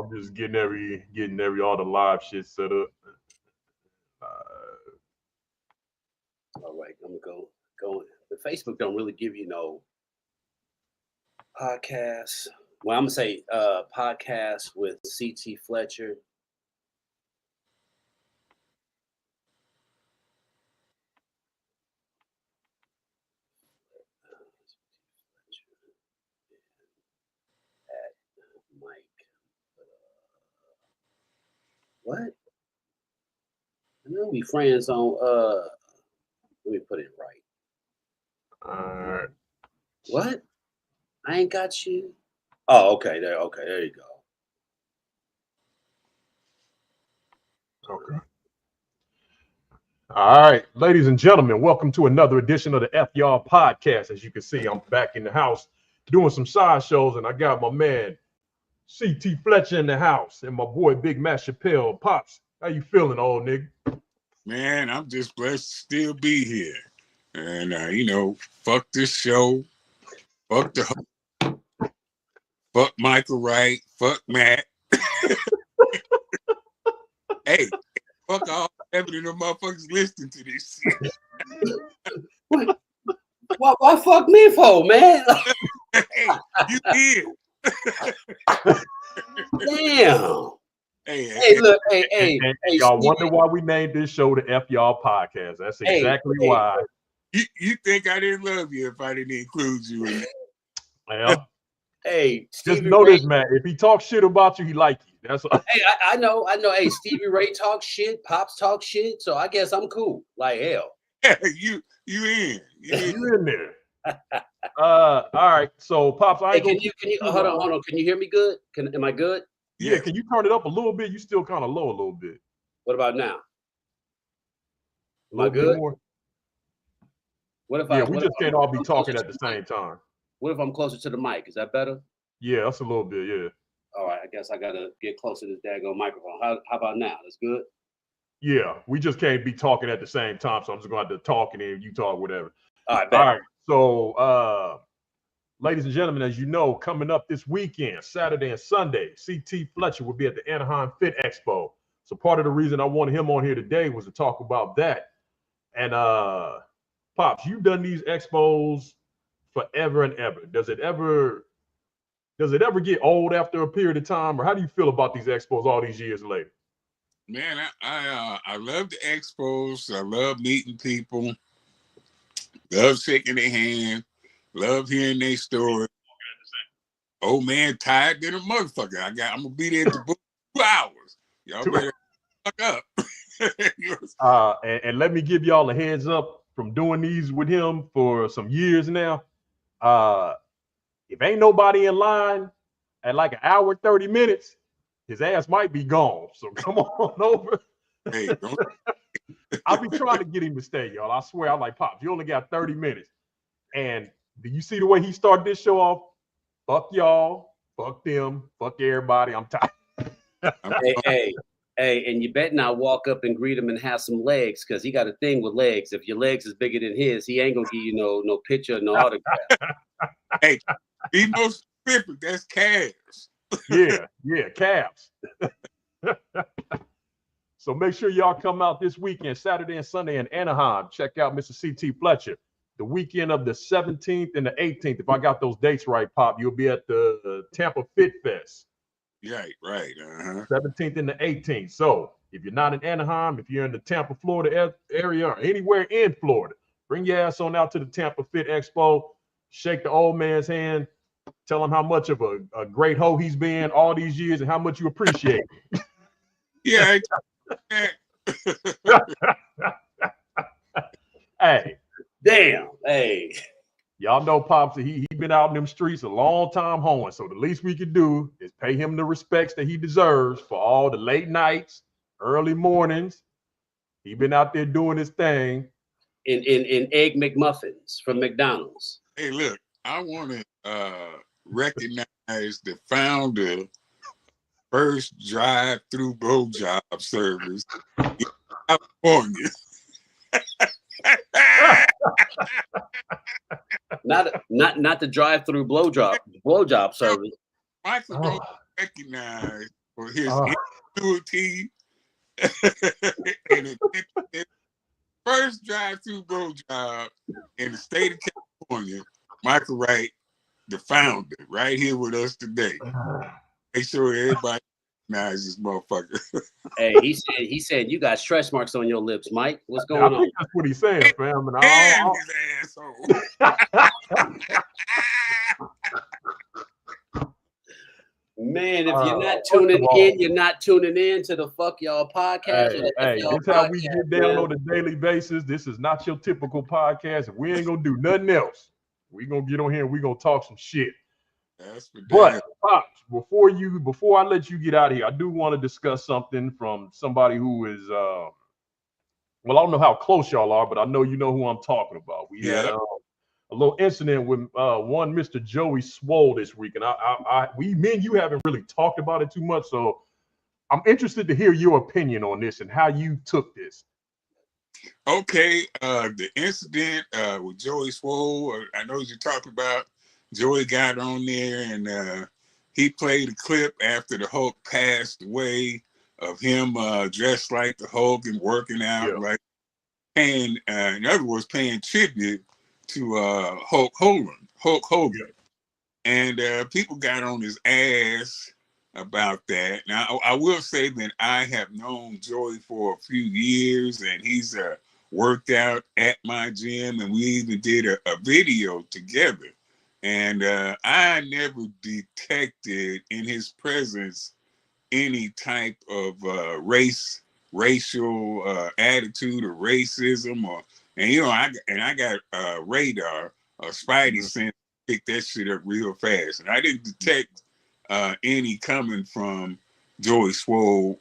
I'm just getting all the live shit set up. All right, I'm gonna go. The Facebook don't really give you no podcasts. Well, I'm gonna say podcast with C.T. Fletcher. Mike. What? I know we friends on let me put it right. Alright. What? I ain't got you. Oh, okay, there you go. Okay. All right, ladies and gentlemen, welcome to another edition of the F Y'all podcast. As you can see, I'm back in the house doing some side shows, and I got my man C.T. Fletcher in the house and my boy Big Matt Chappell. Pops, how you feeling, old nigga? Man, I'm just blessed to still be here. And, fuck this show. Fuck the fuck Michael Wright. Fuck Matt. Hey, fuck all 7 of them motherfuckers listening to this shit. Why fuck me for, man? Hey, you did. Damn. Hey, Look, y'all wonder why we named this show the F Y'all podcast. That's exactly why. You think I didn't love you if I didn't include you in that? Well, hey, just know this, man. If he talks shit about you, he like you. That's all. Hey, I know. Hey, Stevie Ray talks shit, Pops talk shit, so I guess I'm cool. Like hell. you in. You in there. All right. So Pops, can you hold on. Can you hear me good? Am I good? Yeah, can you turn it up a little bit? You still kind of low a little bit. What about now? Am I good? More? What if we just can't all be talking at the same time. What if I'm closer to the mic? Is that better? Yeah, that's a little bit, yeah. All right, I guess I gotta get closer to this daggone microphone. How about now? That's good? Yeah, we just can't be talking at the same time, so I'm just gonna have to talk and then you talk, whatever. All right. So ladies and gentlemen, as you know, coming up this weekend, Saturday and Sunday, C.T. Fletcher will be at the Anaheim Fit Expo. So part of the reason I wanted him on here today was to talk about that. And Pops, you've done these expos forever and ever. Does it ever get old after a period of time, or how do you feel about these expos all these years later? Man, I love the expos. I love meeting people. Love shaking their hand. Love hearing their story. Oh man, tired than a motherfucker. I'm gonna be there at the book 2 hours. Y'all better fuck up. And let me give y'all a heads up from doing these with him for some years now. If ain't nobody in line at like 1 hour 30 minutes, his ass might be gone. So come on over. Hey, I'll be trying to get him to stay, y'all. I swear, I'm like, Pops, you only got 30 minutes. And do you see the way he started this show off? Fuck y'all, fuck them, fuck everybody. I'm tired. Hey, and you better not walk up and greet him and have some legs, because he got a thing with legs. If your legs is bigger than his, he ain't gonna give you no picture, no autograph. Hey, be most specific. That's calves. Yeah, calves. So make sure y'all come out this weekend, Saturday and Sunday in Anaheim. Check out Mr. C.T. Fletcher. The weekend of the 17th and the 18th, if I got those dates right, Pop, you'll be at the Tampa Fit Fest. Right. 17th and the 18th. So if you're not in Anaheim, if you're in the Tampa, Florida area, or anywhere in Florida, bring your ass on out to the Tampa Fit Expo. Shake the old man's hand. Tell him how much of a great hoe he's been all these years and how much you appreciate it. Yeah. Hey. Damn. Hey. Y'all know Pops, he been out in them streets a long time hoeing. So the least we could do is pay him the respects that he deserves for all the late nights, early mornings. He been out there doing his thing. In Egg McMuffins from McDonald's. Hey, look, I want to recognize the founder, first drive-through blowjob service in California. Not the drive-through blowjob service. Michael don't recognize for his ingenuity and his first drive-through blow job in the state of California. Michael Wright, the founder, right here with us today. Make sure everybody recognizes this motherfucker. Hey, he said you got stretch marks on your lips, Mike. What's going on? I think that's what he's saying, fam. And Damn, his asshole. Man, if you're not tuning in, you're not tuning in to the Fuck Y'all podcast. Hey, this is how we get down on a daily basis. This is not your typical podcast, and we ain't gonna do nothing else. We gonna get on here and we gonna talk some shit. But Pops, before I let you get out of here, I do want to discuss something from somebody who is well, I don't know how close y'all are, but I know you know who I'm talking about. We had a little incident with one Mr. Joey Swole this week, and me and you haven't really talked about it too much, so I'm interested to hear your opinion on this and how you took this. Okay, the incident with Joey Swole, I know you're talking about. Joey got on there and he played a clip after the Hulk passed away of him dressed like the Hulk and working out, right? And in other words, paying tribute to Hulk Hogan. And people got on his ass about that. Now, I will say that I have known Joey for a few years, and he's worked out at my gym, and we even did a video together. And I never detected in his presence any type of racial attitude or racism, and you know, I got radar, Spidey sense, pick that shit up real fast, and I didn't detect any coming from Joey Swole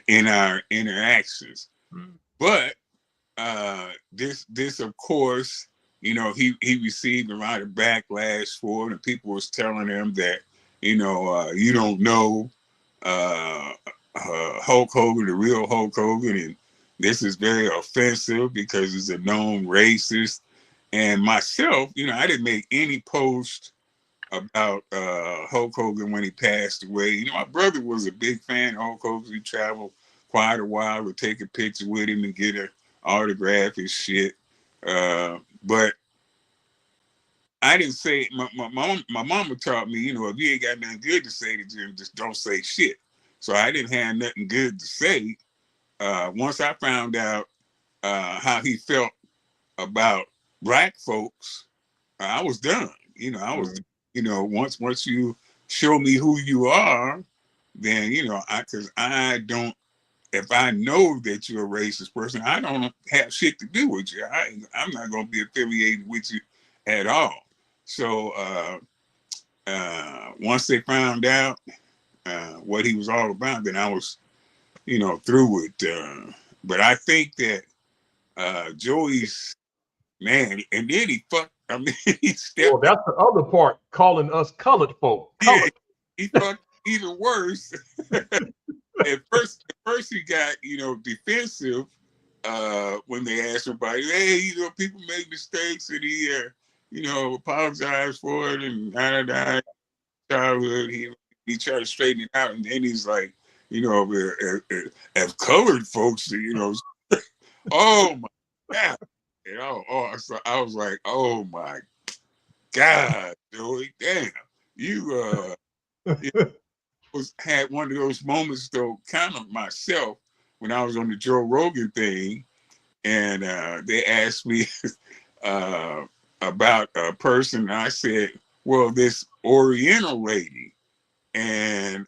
in our interactions. But this of course, you know, he received a lot of backlash for it, and people was telling him that, you know, you don't know Hulk Hogan, the real Hulk Hogan, and this is very offensive because he's a known racist. And myself, you know, I didn't make any post about Hulk Hogan when he passed away. You know, my brother was a big fan of Hulk Hogan. We traveled quite a while to take a picture with him and get an autograph and shit. But I didn't say, my mama taught me, you know, if you ain't got nothing good to say to Jim, just don't say shit. So I didn't have nothing good to say. Once I found out how he felt about black folks, I was done. You know, I was, you know, once you show me who you are, then, you know, because I don't, if I know that you're a racist person, I don't have shit to do with you. I'm not going to be affiliated with you at all. So once they found out what he was all about, then I was, you know, through it. But I think that Joey's, man, and then he fucked, I mean, he stepped. Well, that's the other part, calling us colored folk. Yeah, he fucked even worse. At first he got, you know, defensive when they asked him about it. Hey, you know, people make mistakes, and he, you know, apologized for it, and childhood, he tried to straighten it out, and then he's like, you know, as colored folks, you know, oh my God. And so I was like, oh my God, Joey, damn, you had one of those moments though, kind of myself, when I was on the Joe Rogan thing, and they asked me about a person, and I said, well, this Oriental lady, and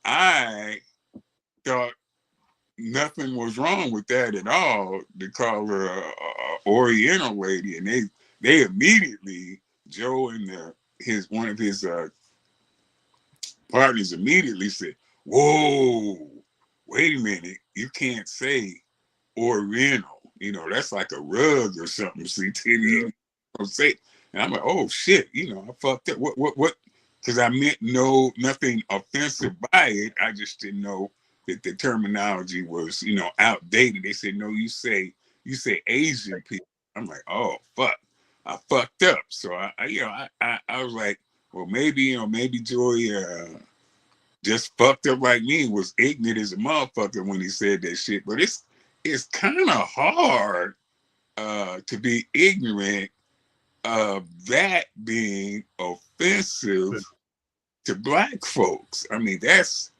I thought nothing was wrong with that at all to call her a Oriental lady, and they immediately, Joe and one of his partners immediately said, whoa, wait a minute, you can't say Oriental, you know, that's like a rug or something. CT, don't say. And I'm like, oh shit, you know, I fucked up. What? Because I meant nothing offensive by it. I just didn't know that the terminology was, you know, outdated. They said, no, you say Asian people. I'm like, oh fuck, I fucked up. So I you know, I was like, well, maybe, you know, maybe Joey just fucked up like me, was ignorant as a motherfucker when he said that shit. But it's kind of hard to be ignorant of that being offensive to black folks. I mean, that's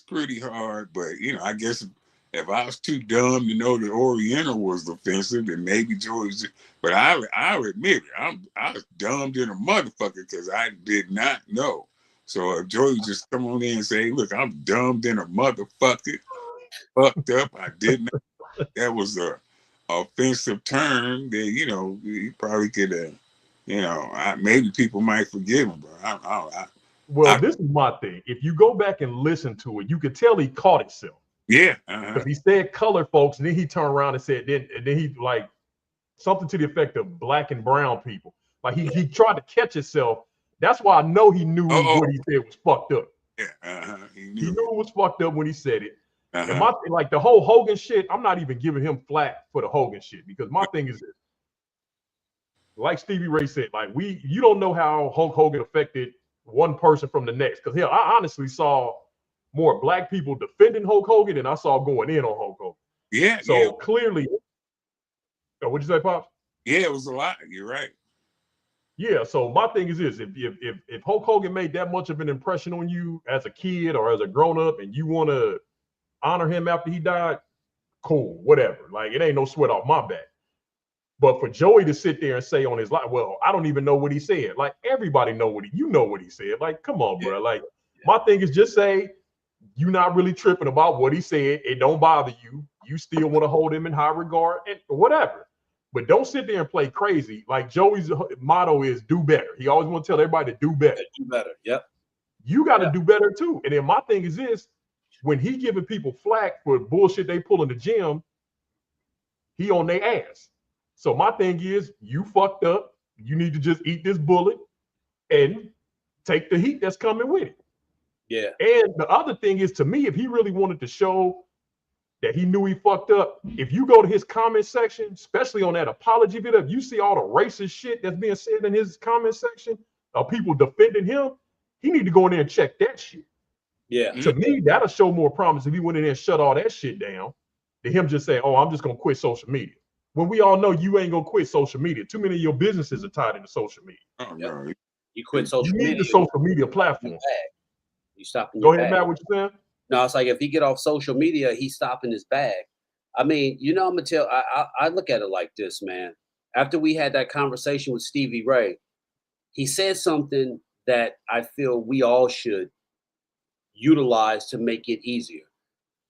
pretty hard. But you know, I guess if I was too dumb to know that Oriental was offensive, then maybe Joey's. But I'll admit it, I was dumb than a motherfucker because I did not know. So if Joey just come on in and say, "Look, I'm dumb than a motherfucker, fucked up," I didn't. That was a offensive term that you know he probably could. You know, maybe people might forgive him, but Well, this is my thing. If you go back and listen to it, you could tell he caught himself. Yeah, because he said colored folks, and then he turned around and said, then he like something to the effect of black and brown people. Like he tried to catch himself. That's why I know he knew what he said was fucked up. Yeah, he knew it was fucked up when he said it. And like the whole Hogan shit, I'm not even giving him flack for the Hogan shit because my thing is this. Like Stevie Ray said, like you don't know how Hulk Hogan affected one person from the next. Because hell, I honestly saw more black people defending Hulk Hogan than I saw going in on Hulk Hogan. Yeah. So clearly, what'd you say, Pops? Yeah, it was a lot. You're right. Yeah. So my thing is this: if Hulk Hogan made that much of an impression on you as a kid or as a grown up, and you want to honor him after he died, cool, whatever. Like it ain't no sweat off my back. But for Joey to sit there and say on his life, well, I don't even know what he said. Like everybody know what he said. Like, come on, bro. Like my thing is just say you're not really tripping about what he said. It don't bother you. You still want to hold him in high regard and whatever. But don't sit there and play crazy. Like Joey's motto is do better. He always want to tell everybody to do better. Do better. Yep. You got to do better too. And then my thing is this: when he giving people flack for bullshit they pull in the gym, he on their ass. So my thing is, you fucked up. You need to just eat this bullet and take the heat that's coming with it. Yeah. And the other thing is, to me, if he really wanted to show that he knew he fucked up, if you go to his comment section, especially on that apology video, if you see all the racist shit that's being said in his comment section of people defending him, he need to go in there and check that shit. Yeah. To me, that'll show more promise if he went in there and shut all that shit down than him just saying, oh, I'm just going to quit social media. When we all know you ain't gonna quit social media. Too many of your businesses are tied into social media. Oh, no. You quit social media. You need the social media platform. You stop in Go your ahead, bag. Matt, what you saying? No, it's like if he get off social media, he's stopping his bag. I mean, you know, I'm gonna tell. I look at it like this, man. After we had that conversation with Stevie Ray, he said something that I feel we all should utilize to make it easier.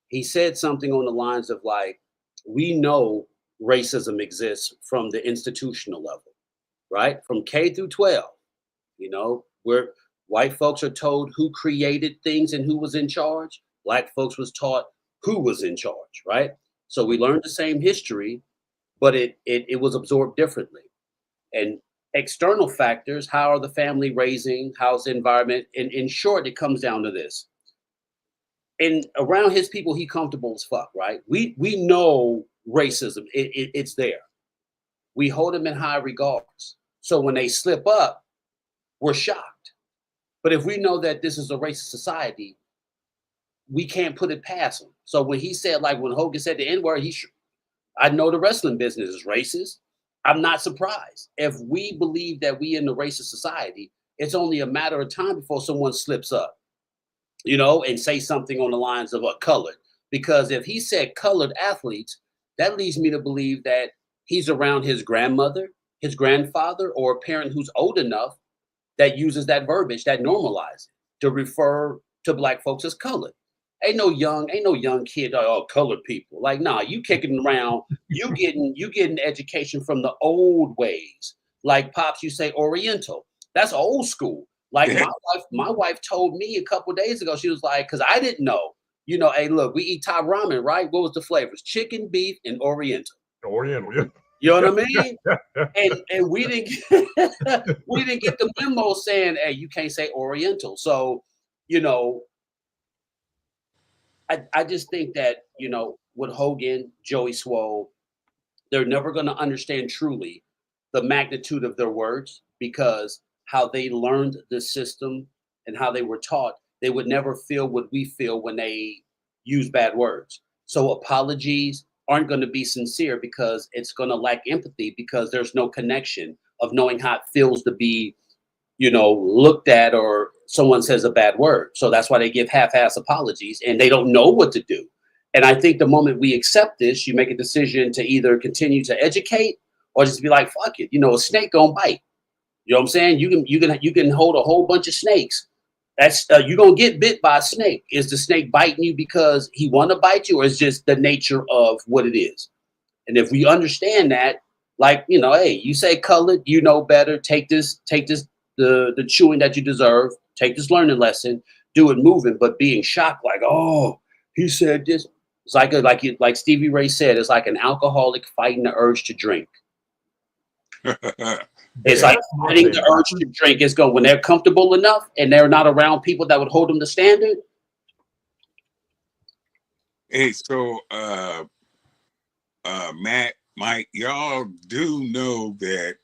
He said something on the lines of like, we know racism exists from the institutional level, right? From K through 12, you know, where white folks are told who created things and who was in charge. Black folks was taught who was in charge, right? So we learned the same history, but it was absorbed differently. And external factors, how are the family raising, how's the environment? In short, it comes down to this. And around his people, he comfortable as fuck, right? We know racism, it's there. We hold them in high regards. So when they slip up, we're shocked. But if we know that this is a racist society, we can't put it past him. So when he said, like when Hogan said the N-word, I know the wrestling business is racist. I'm not surprised. If we believe that we in the racist society, it's only a matter of time before someone slips up, you know, and say something on the lines of colored. Because if he said colored athletes, that leads me to believe that he's around his grandmother, his grandfather, or a parent who's old enough that uses that verbiage, that normalizes to refer to black folks as colored. Ain't no young kid, colored people. Like, nah, you kicking around, you getting education from the old ways. Like Pops, you say Oriental. That's old school. Like my wife told me a couple of days ago, she was like, because I didn't know. You know, hey, look, we eat Thai ramen, right? What was the flavors? Chicken, beef, and Oriental. Oriental, yeah. You know what I mean? and we didn't get the memo saying, hey, you can't say Oriental. So, you know, I just think that, you know, with Hogan, Joey Swole, they're never going to understand truly the magnitude of their words because how they learned the system and how they were taught. they would never feel what we feel when they use bad words. So apologies aren't going to be sincere because it's going to lack empathy because there's no connection of knowing how it feels to be, looked at or someone says a bad word. So that's why they give half-ass apologies and they don't know what to do. And I think the moment we accept this, you make a decision to either continue to educate or just be like, fuck it. A snake gonna bite. You know what I'm saying? You can hold a whole bunch of snakes. That's you're gonna get bit by a snake. Is the snake biting you because he want to bite you, or is just the nature of what it is? And if we understand that, like, hey, you say colored, you know better. Take this, the chewing that you deserve. Take this learning lesson. Do it moving, but being shocked, like, oh, he said this. It's like Stevie Ray said, it's like an alcoholic fighting the urge to drink. It's like fighting the urge to drink. It's going when they're comfortable enough and they're not around people that would hold them to standard. Hey, so Matt, Mike, y'all do know that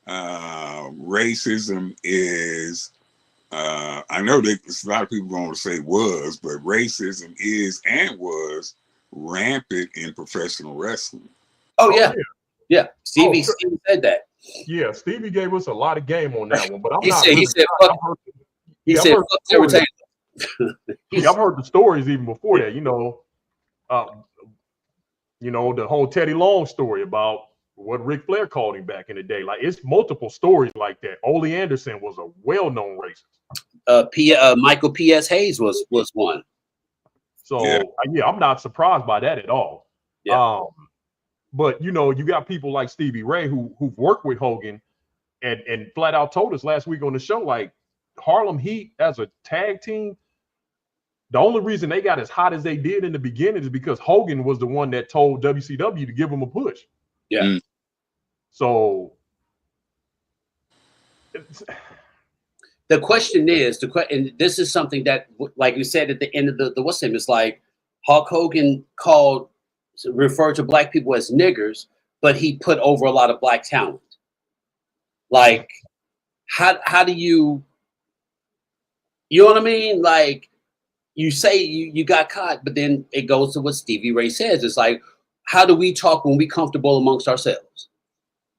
racism is I know that a lot of people going to say was, but racism is and was rampant in professional wrestling. Oh yeah. Stevie said that. Yeah, Stevie gave us a lot of game on that one, but He said, "Fuck." I've heard the stories even before that. The whole Teddy Long story about what Ric Flair called him back in the day. Like, it's multiple stories like that. Ole Anderson was a well-known racist. Michael P.S. Hayes was one. So I'm not surprised by that at all. Yeah. But you got people like Stevie Ray who've worked with Hogan and flat out told us last week on the show, like, Harlem Heat as a tag team, the only reason they got as hot as they did in the beginning is because Hogan was the one that told WCW to give them a push. Yeah. Mm. So the question is, and this is something that, like you said at the end of the what's name, it's like Hulk Hogan referred to black people as niggers, but he put over a lot of black talent. Like, how do you know what I mean? Like, you say you got caught, but then it goes to what Stevie Ray says. It's like, how do we talk when we comfortable amongst ourselves?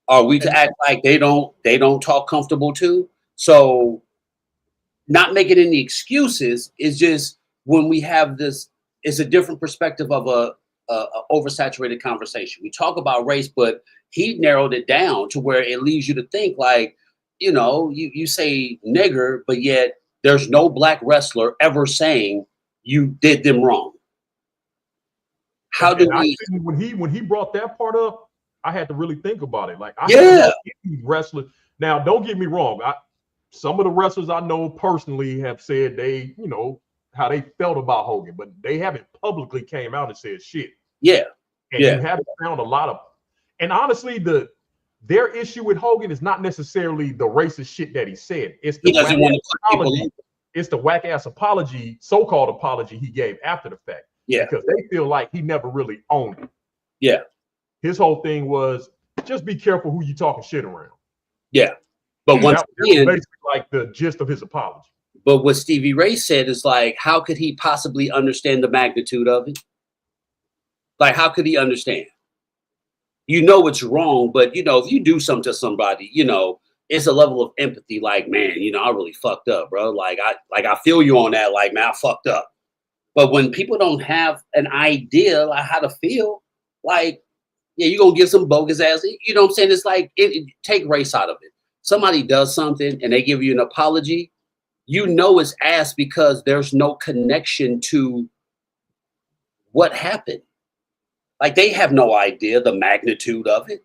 Are we to act like they don't talk comfortable too? So not making any excuses is just when we have this, it's a different perspective of a oversaturated conversation. We talk about race, but he narrowed it down to where it leaves you to think like, you say nigger, but yet there's no black wrestler ever saying you did them wrong. How do we? When he brought that part up, I had to really think about it. Like, wrestler. Now, don't get me wrong. Some of the wrestlers I know personally have said they, how they felt about Hogan, but they haven't publicly came out and said shit. Yeah. And you haven't found a lot of, and honestly, their issue with Hogan is not necessarily the racist shit that he said. It's the whack ass apology, so-called apology he gave after the fact. Yeah. Because they feel like he never really owned it. Yeah. His whole thing was just be careful who you talking shit around. Yeah. But once again, basically like the gist of his apology. But what Stevie Ray said is like, how could he possibly understand the magnitude of it? Like, how could he understand? It's wrong, but if you do something to somebody, it's a level of empathy. Like, man, I really fucked up, bro. Like I feel you on that. Like, man, I fucked up. But when people don't have an idea like how to feel, like, yeah, you're gonna give some bogus ass. You know what I'm saying? It's like take race out of it. Somebody does something and they give you an apology, it's ass because there's no connection to what happened. Like, they have no idea the magnitude of it.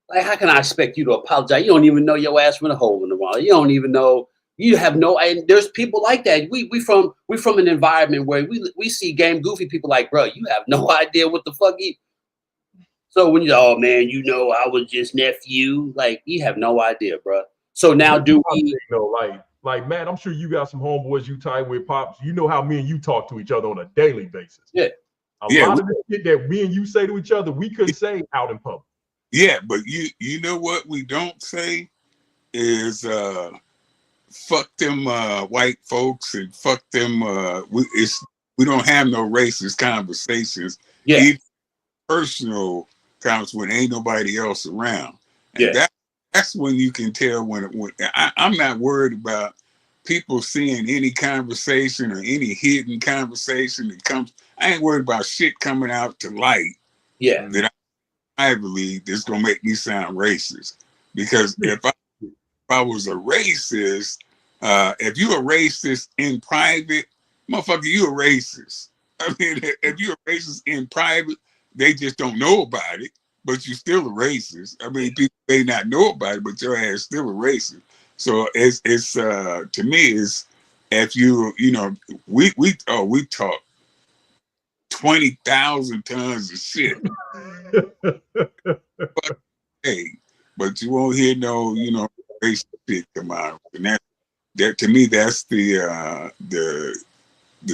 Like, how can I expect you to apologize? You don't even know your ass went a hole in the wall. You don't even know. You have no. And there's people like that. We from an environment where we see game goofy people like, bro, you have no idea what the fuck you. So when oh man, I was just nephew. Like, you have no idea, bro. So now do we? Like Matt, I'm sure you got some homeboys you tight with, pops. You know how me and you talk to each other on a daily basis. Yeah. A lot of the shit that me and you say to each other, we couldn't say out in public. Yeah, but you know what we don't say is fuck them white folks and fuck them. We don't have no racist conversations. Yeah. Even personal conversations when ain't nobody else around, and Yeah. that's when you can tell when I'm not worried about people seeing any conversation or any hidden conversation that comes. I ain't worried about shit coming out to light. Yeah. That I believe is gonna make me sound racist. Because if I was a racist, if you a racist in private, motherfucker, you a racist. I mean, if you're a racist in private, they just don't know about it, but you're still a racist. I mean, people may not know about it, but your ass still a racist. So it's to me is if you know we talk 20,000 tons of shit. Hey, but you won't hear no racist shit come out, and that to me that's the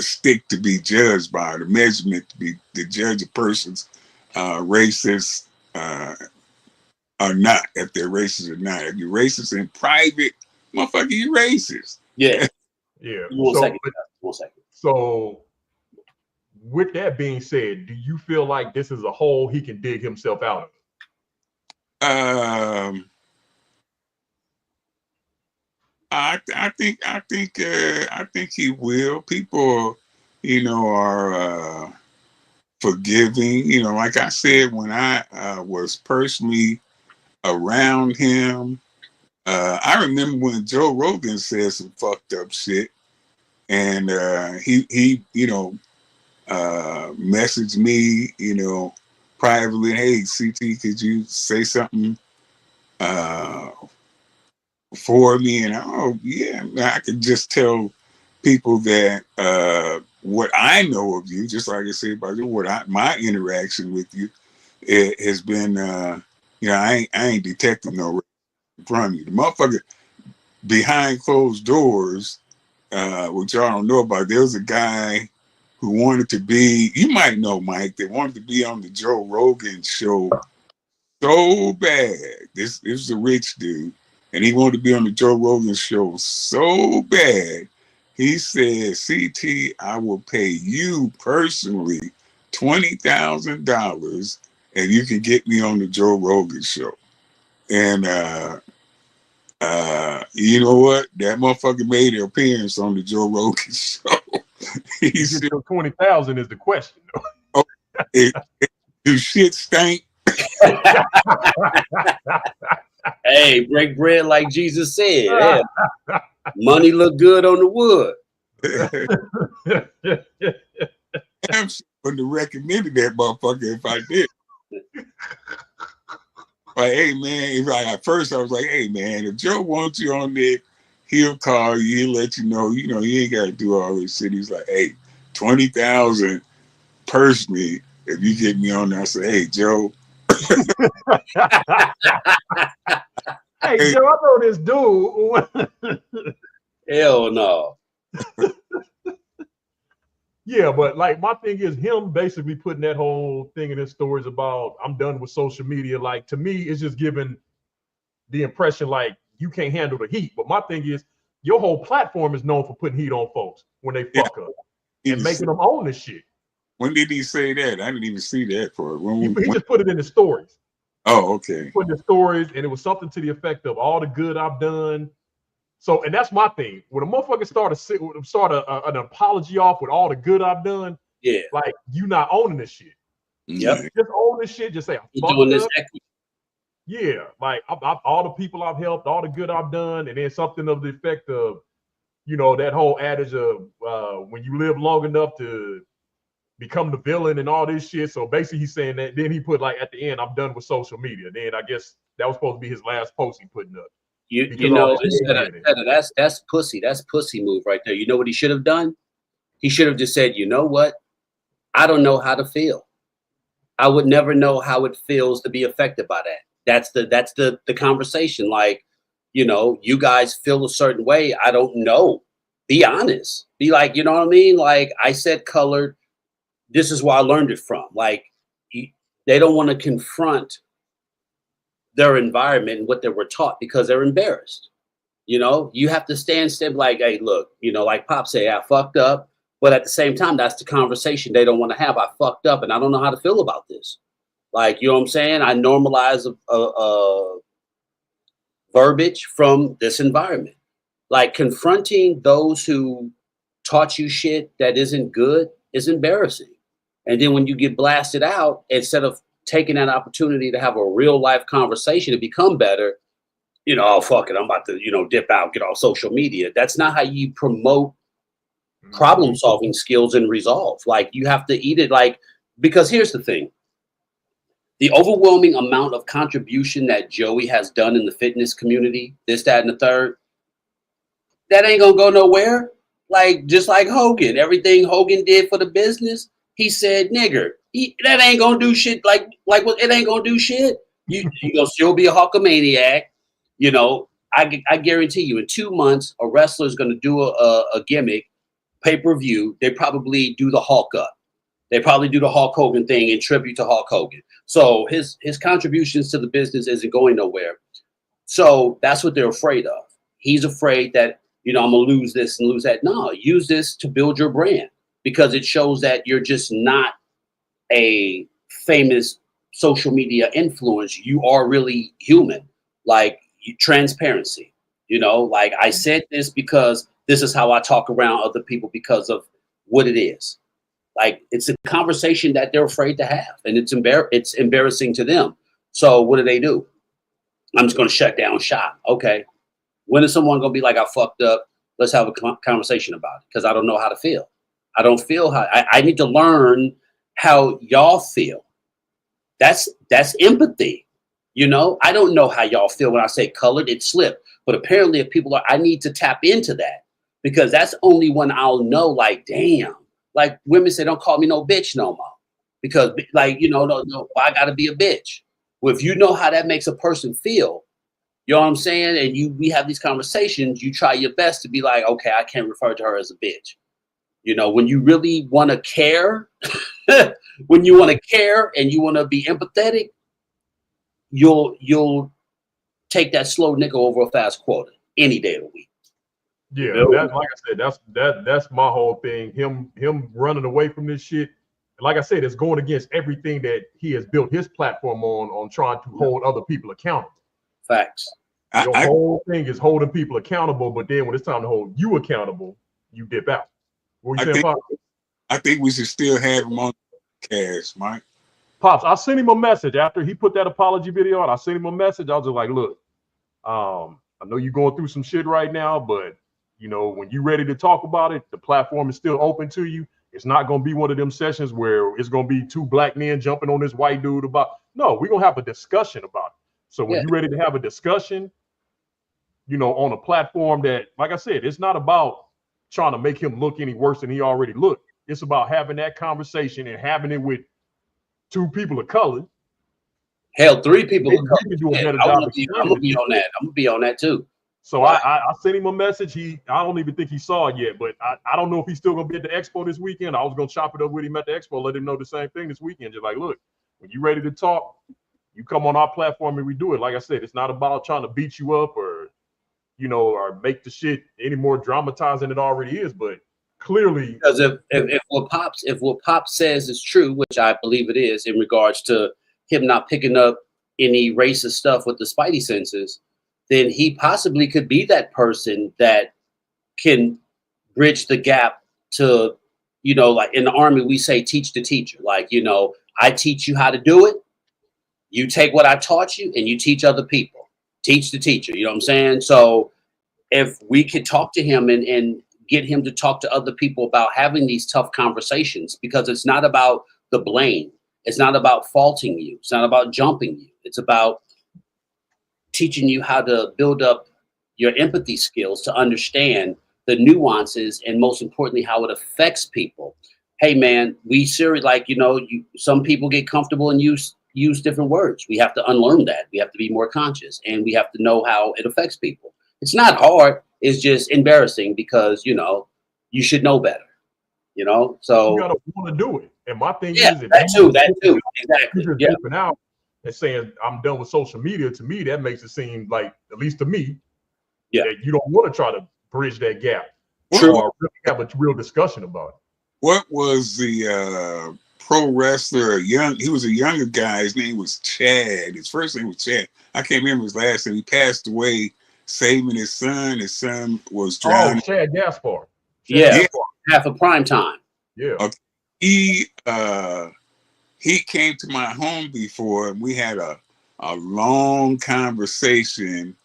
stick to be judged by, the measurement to be to judge a person's racist or not, if they're racist or not. If you're racist in private, motherfucker, you racist. Yeah. Yeah. One second. So with that being said, do you feel like this is a hole he can dig himself out of? I think he will. People, are forgiving. Like I said, when I was personally around him, I remember when Joe Rogan said some fucked up shit, and he messaged me, privately, hey, CT, could you say something for me? And I could just tell people that what I know of you, just like I said about you, my interaction with you, it has been, I ain't detecting no from you. The motherfucker behind closed doors, which y'all don't know about. There was a guy who wanted to be, you might know, Mike, that wanted to be on the Joe Rogan show so bad. This is a rich dude, and he wanted to be on the Joe Rogan show so bad. He said, CT, I will pay you personally $20,000 and you can get me on the Joe Rogan show. And you know what? That motherfucker made an appearance on the Joe Rogan show. He said, 20,000 is the question. oh, do shit stink? Hey, break bread like Jesus said. Yeah. Money look good on the wood. I'm going to recommend that motherfucker if I did. Like, hey man, at first I was like, hey man, if Joe wants you on there, he'll call you, he'll let you know, you ain't got to do all this shit. He's like, hey, 20,000 personally, if you get me on there. I say, hey Joe. Hey Joe, I know this dude. Hell no. Yeah, but like my thing is him basically putting that whole thing in his stories about I'm done with social media. Like to me, it's just giving the impression like you can't handle the heat. But my thing is your whole platform is known for putting heat on folks when they fuck up and making them own the shit. When did he say that? I didn't even see that for it. He just put it in the stories. Oh, okay. He put in the stories, and it was something to the effect of all the good I've done. So, and that's my thing. When a motherfucker start an apology off with all the good I've done, yeah, like you not owning this shit. Yep. Just own this shit. Just say I'm doing this. Yeah, like all the people I've helped, all the good I've done, and then something of the effect of, that whole adage of when you live long enough to become the villain and all this shit. So basically, he's saying that. Then he put like at the end, I'm done with social media. Then I guess that was supposed to be his last post he putting up. That's pussy. That's pussy move right there. You know what he should have done? He should have just said, you know what? I don't know how to feel. I would never know how it feels to be affected by that. That's the conversation. Like, you guys feel a certain way. I don't know. Be honest. Be like, you know what I mean? Like I said, colored. This is where I learned it from. Like they don't want to confront their environment and what they were taught because they're embarrassed. You know, you have to stand like, hey, look, you know, like Pop say, I fucked up. But at the same time, that's the conversation they don't want to have. I fucked up and I don't know how to feel about this. Like, you know what I'm saying? I normalize a verbiage from this environment. Like confronting those who taught you shit that isn't good is embarrassing. And then when you get blasted out, instead of taking that opportunity to have a real life conversation to become better, you know, oh, fuck it, I'm about to, you know, dip out, get off social media. That's not how you promote problem solving skills and resolve. Like you have to eat it like, because here's the thing. The overwhelming amount of contribution that Joey has done in the fitness community, this, that, and the third, that ain't gonna go nowhere. Like, just like Hogan, everything Hogan did for the business, he said, nigger, that ain't gonna do shit. Like what? It ain't gonna do shit. You gonna still be a Hulkamaniac. You know, I guarantee you in 2 months, a wrestler's going to do a gimmick pay-per-view. They probably do the Hulk up. They probably do the Hulk Hogan thing in tribute to Hulk Hogan. So his contributions to the business isn't going nowhere. So that's what they're afraid of. He's afraid that, you know, I'm going to lose this and lose that. No, use this to build your brand because it shows that you're just not a famous social media influence. You are really human. Like, transparency, you know, like I said this because this is how I talk around other people because of what it is. Like it's a conversation that they're afraid to have, and it's embarrassing to them. So what do? I'm just going to shut down shop. Okay, when is someone going to be like, I fucked up? Let's have a conversation about it because I don't know how to feel. I don't feel how I need to learn how y'all feel. That's empathy. You know, I don't know how y'all feel when I say colored, it slipped. But apparently if people are, I need to tap into that because that's only when I'll know, like, damn, like women say, don't call me no bitch no more because like, you know, no, I got to be a bitch. Well, if you know how that makes a person feel, you know what I'm saying? And we have these conversations, you try your best to be like, okay, I can't refer to her as a bitch. You know, when you really want to care, when you want to care and you want to be empathetic, you'll take that slow nigga over a fast quarter any day of the week. Yeah, that's like I said, that's my whole thing. Him running away from this shit. Like I said, it's going against everything that he has built his platform on trying to hold other people accountable. Facts. Your whole thing is holding people accountable, but then when it's time to hold you accountable, you dip out. What you saying, Pops? I think we should still have him on the cast, Mike. Pops, I sent him a message after he put that apology video out. I sent him a message. I was just like, look, I know you're going through some shit right now, but you know, when you're ready to talk about it, the platform is still open to you. It's not going to be one of them sessions where it's going to be two black men jumping on this white dude about. No, we're going to have a discussion about it. So when you're ready to have a discussion, you know, on a platform that, like I said, it's not about trying to make him look any worse than he already looked. It's about having that conversation and having it with two people of color. Hell, 3 people of color. Can do a better I'm job. gonna be on that. I'm gonna be on that too. So I sent him a message. I don't even think he saw it yet, but I don't know if he's still gonna be at the expo this weekend. I was gonna chop it up with him at the expo, let him know the same thing this weekend. Just like, look, when you're ready to talk, you come on our platform and we do it. Like I said, it's not about trying to beat you up or, you know, or make the shit any more dramatized than it already is. But clearly, because if what Pops says is true, which I believe it is, in regards to him not picking up any racist stuff with the spidey senses, then he possibly could be that person that can bridge the gap to, you know, like in the Army, we say teach the teacher. Like, you know, I teach you how to do it. You take what I taught you and you teach other people. Teach the teacher. You know what I'm saying? So if we could talk to him and get him to talk to other people about having these tough conversations, because it's not about the blame. It's not about faulting you. It's not about jumping you. It's about teaching you how to build up your empathy skills to understand the nuances and, most importantly, how it affects people. Hey, man, we serious, like, you know, some people get comfortable and use different words. We have to unlearn that. We have to be more conscious, and we have to know how it affects people. It's not hard. It's just embarrassing because, you know, you should know better, you know? So you gotta want to do it. And my thing is, that too. Exactly. Yeah. Out and saying I'm done with social media, to me, that makes it seem like, at least to me, Yeah. that you don't want to try to bridge that gap True. or really have a real discussion about it. What was the pro wrestler? He was a younger guy. His name was Chad. His first name was Chad. I can't remember his last name. He passed away saving his son. His son was drowning. Oh, Chad Gaspar. Yeah. Half of prime time. Yeah. Okay. He came to my home before, and we had a long conversation.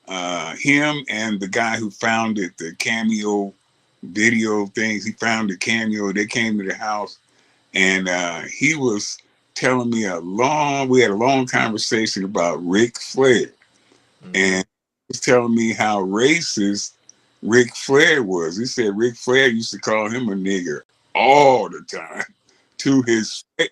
Him and the guy who founded the Cameo video things, he found the Cameo. They came to the house, and he was telling me we had a long conversation about Ric Flair, and he was telling me how racist Ric Flair was. He said Ric Flair used to call him a nigger all the time to his face.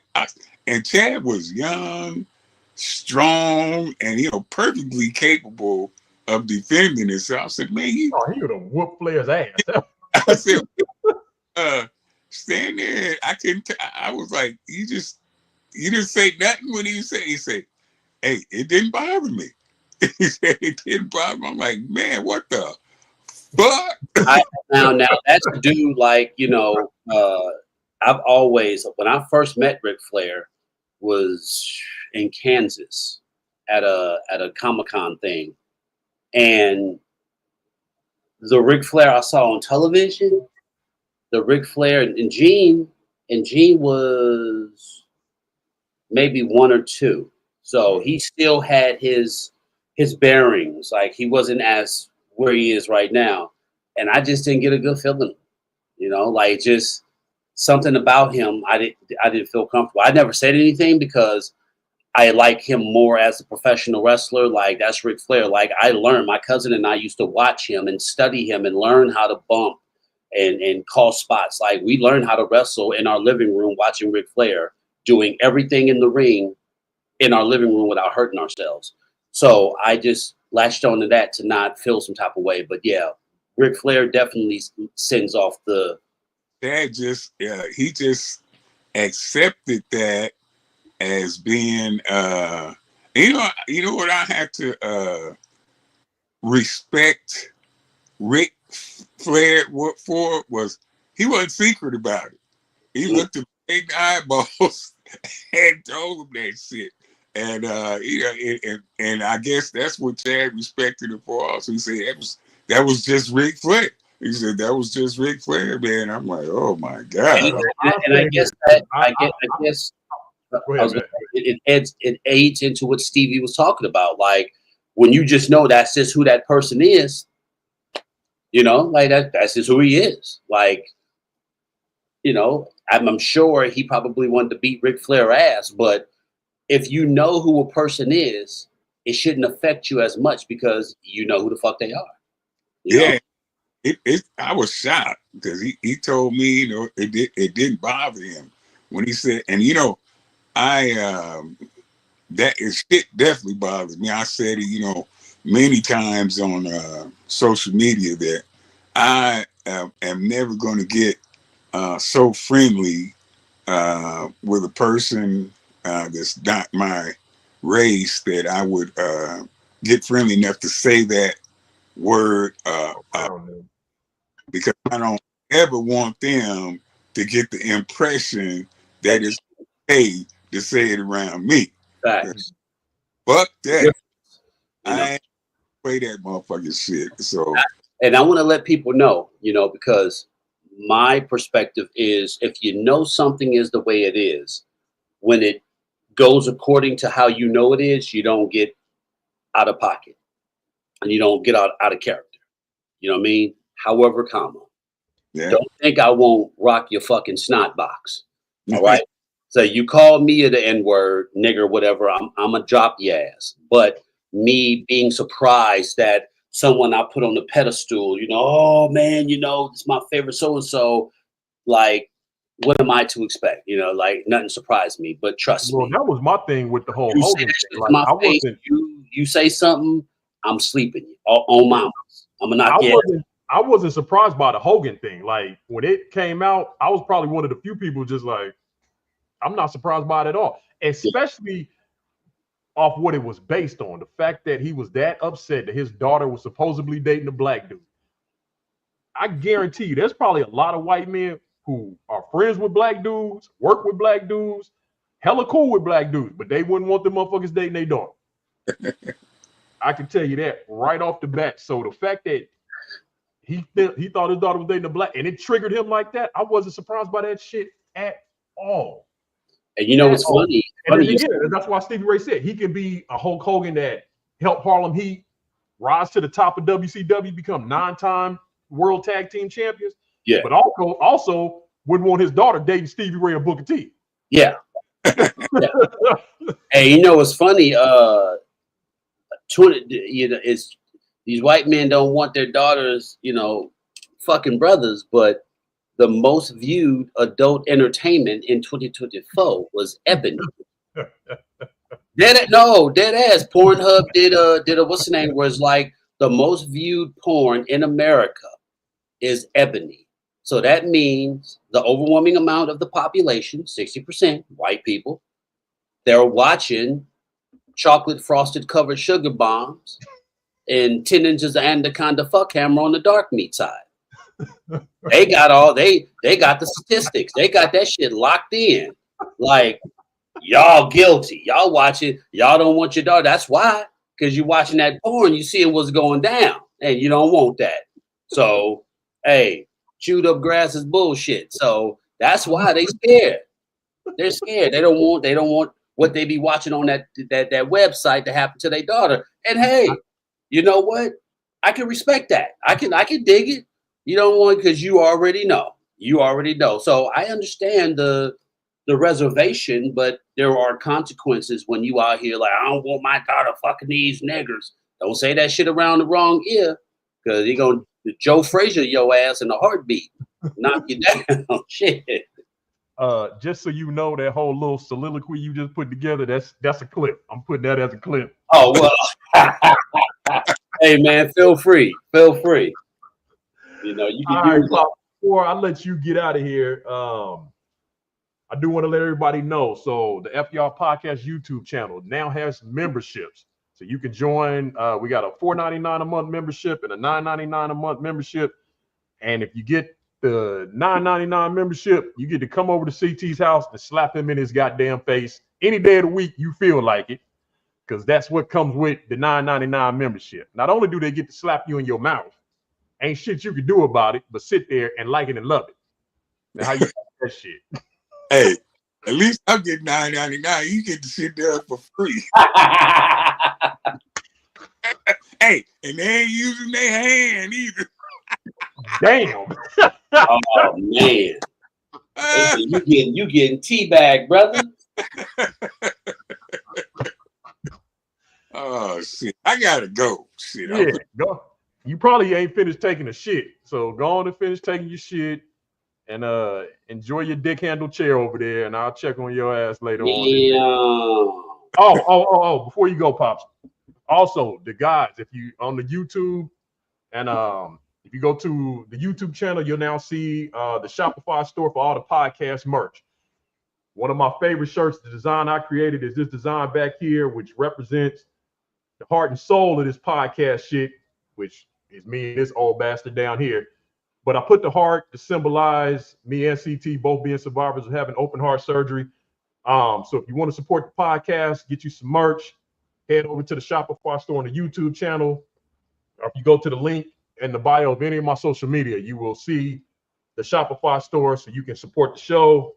And Chad was young, strong, and perfectly capable of defending himself. I said, man, he would have whooped Flair's ass. I said, stand there. I was like, you didn't say nothing when he said, hey, it didn't bother me. He said it didn't bother me. I'm like, man, what the fuck? Now that's a dude like, I've always, when I first met Ric Flair, was in Kansas at a Comic-Con thing, and the Ric Flair I saw on television, the Ric Flair and Gene was maybe 1 or 2, so he still had his bearings, like he wasn't as where he is right now, and I just didn't get a good feeling, like just something about him. I didn't feel comfortable. I never said anything because I like him more as a professional wrestler. Like, that's Ric Flair. Like, I learned, my cousin and I used to watch him and study him and learn how to bump and call spots. Like, we learned how to wrestle in our living room watching Ric Flair, doing everything in the ring in our living room without hurting ourselves. So I just latched on to that to not feel some type of way. But yeah, Ric Flair definitely sends off the... He just accepted that as being you know what I had to respect Ric Flair for was he wasn't secret about it. He looked at big eyeballs and told him that shit. And and I guess that's what Chad respected him for also. He said that was just Ric Flair. He said that was just Ric Flair, man. I'm like, oh my God. And I guess it aids into what Stevie was talking about. Like, when you just know that's just who that person is, like that's just who he is. Like, I'm sure he probably wanted to beat Ric Flair ass, but if you know who a person is, it shouldn't affect you as much because you know who the fuck they are. Yeah. I was shocked because he told me, it didn't bother him when he said, and that shit definitely bothers me. I said it, many times on social media that I am never going to get so friendly with a person that's not my race that I would get friendly enough to say that word because I don't ever want them to get the impression that it's okay to say it around me. Facts. Fuck that. I ain't play that motherfucking shit. So, and I want to let people know, because my perspective is, if you know something is the way it is, when it goes according to how you know it is, you don't get out of pocket and you don't get out of character. You know what I mean? However, comma. Yeah. Don't think I won't rock your fucking snot box. All right. So you call me the N-word, nigger, whatever, I'm gonna drop your ass. But me being surprised that someone I put on the pedestal, oh man, it's my favorite so-and-so, like, what am I to expect? Like, nothing surprised me, but trust me. That was my thing with the whole Hogan thing. Like, you say something, I'm sleeping you on my. I'm gonna knock you. I wasn't surprised by the Hogan thing. Like, when it came out, I was probably one of the few people just like, I'm not surprised by it at all. Especially off what it was based on. The fact that he was that upset that his daughter was supposedly dating a black dude. I guarantee you, there's probably a lot of white men who are friends with black dudes, work with black dudes, hella cool with black dudes, but they wouldn't want the motherfuckers dating their daughter. I can tell you that right off the bat. So the fact that he thought his daughter was dating a black, and it triggered him like that, I wasn't surprised by that shit at all. And you know what's funny? And that's why Stevie Ray said he can be a Hulk Hogan that helped Harlem Heat rise to the top of WCW, become 9-time World Tag Team Champions. Yeah. But also wouldn't want his daughter dating Stevie Ray or Booker T. Yeah. Yeah. Hey, you know what's funny? It's these white men don't want their daughters, fucking brothers, but the most viewed adult entertainment in 2024 was Ebony. Dead ass. Pornhub did a what's the name? Where it's like the most viewed porn in America is Ebony. So that means the overwhelming amount of the population, 60% white people, they're watching chocolate frosted covered sugar bombs and 10 inches of anaconda fuck hammer on the dark meat side. They got the statistics. They got that shit locked in. Like, y'all guilty. Y'all watching. Y'all don't want your daughter. That's why. Because you're watching that porn. You seeing what's going down. And you don't want that. So, hey, chewed up grass is bullshit. So that's why they scared. They're scared. They don't want what they be watching on that website to happen to their daughter. And hey, you know what? I can respect that. I can dig it. You don't want because you already know. You already know. So I understand the reservation, but there are consequences when you out here like, I don't want my daughter fucking these niggers. Don't say that shit around the wrong ear, because you're gonna Joe Frazier your ass in a heartbeat, knock you down. Shit. Just so you know, that whole little soliloquy you just put together, that's a clip. I'm putting that as a clip. Oh well. Hey man, feel free. You can use that. Before I let you get out of here, I do want to let everybody know. So the FYR Podcast YouTube channel now has memberships. So you can join. We got a $4.99 a month membership and a $9.99 a month membership. And if you get the $9.99 membership, you get to come over to CT's house and slap him in his goddamn face any day of the week you feel like it, because that's what comes with the $9.99 membership. Not only do they get to slap you in your mouth, ain't shit you can do about it, but sit there and like it and love it. Now, how you like that shit? Hey, at least I'm getting $9.99. You get to sit there for free. Hey, and they ain't using their hand either. Damn. Oh man. You getting teabag, brother. Oh shit. I gotta go. Shit. Yeah, go. You probably ain't finished taking a shit. So go on and finish taking your shit and enjoy your dick handle chair over there, and I'll check on your ass later on. Oh, before you go, Pops. Also, the guys, if you on the YouTube and if you go to the YouTube channel, you'll now see the Shopify store for all the podcast merch. One of my favorite shirts, the design I created, is this design back here, which represents the heart and soul of this podcast shit, which is me and this old bastard down here. But I put the heart to symbolize me and CT both being survivors of having open heart surgery. So if you want to support the podcast, get you some merch, head over to the Shopify store on the YouTube channel. Or if you go to the link in the bio of any of my social media, you will see the Shopify store, so you can support the show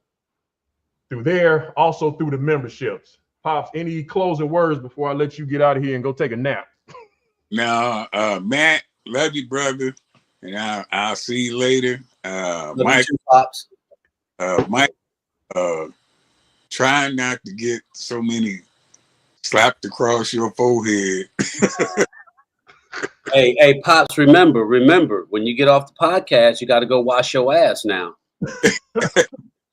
through there, also through the memberships. Pops, any closing words before I let you get out of here and go take a nap? Now, Matt, love you, brother, and I'll see you later. Mike, Pops. Mike, trying not to get so many slapped across your forehead. Hey, Pops, remember, when you get off the podcast, you got to go wash your ass now.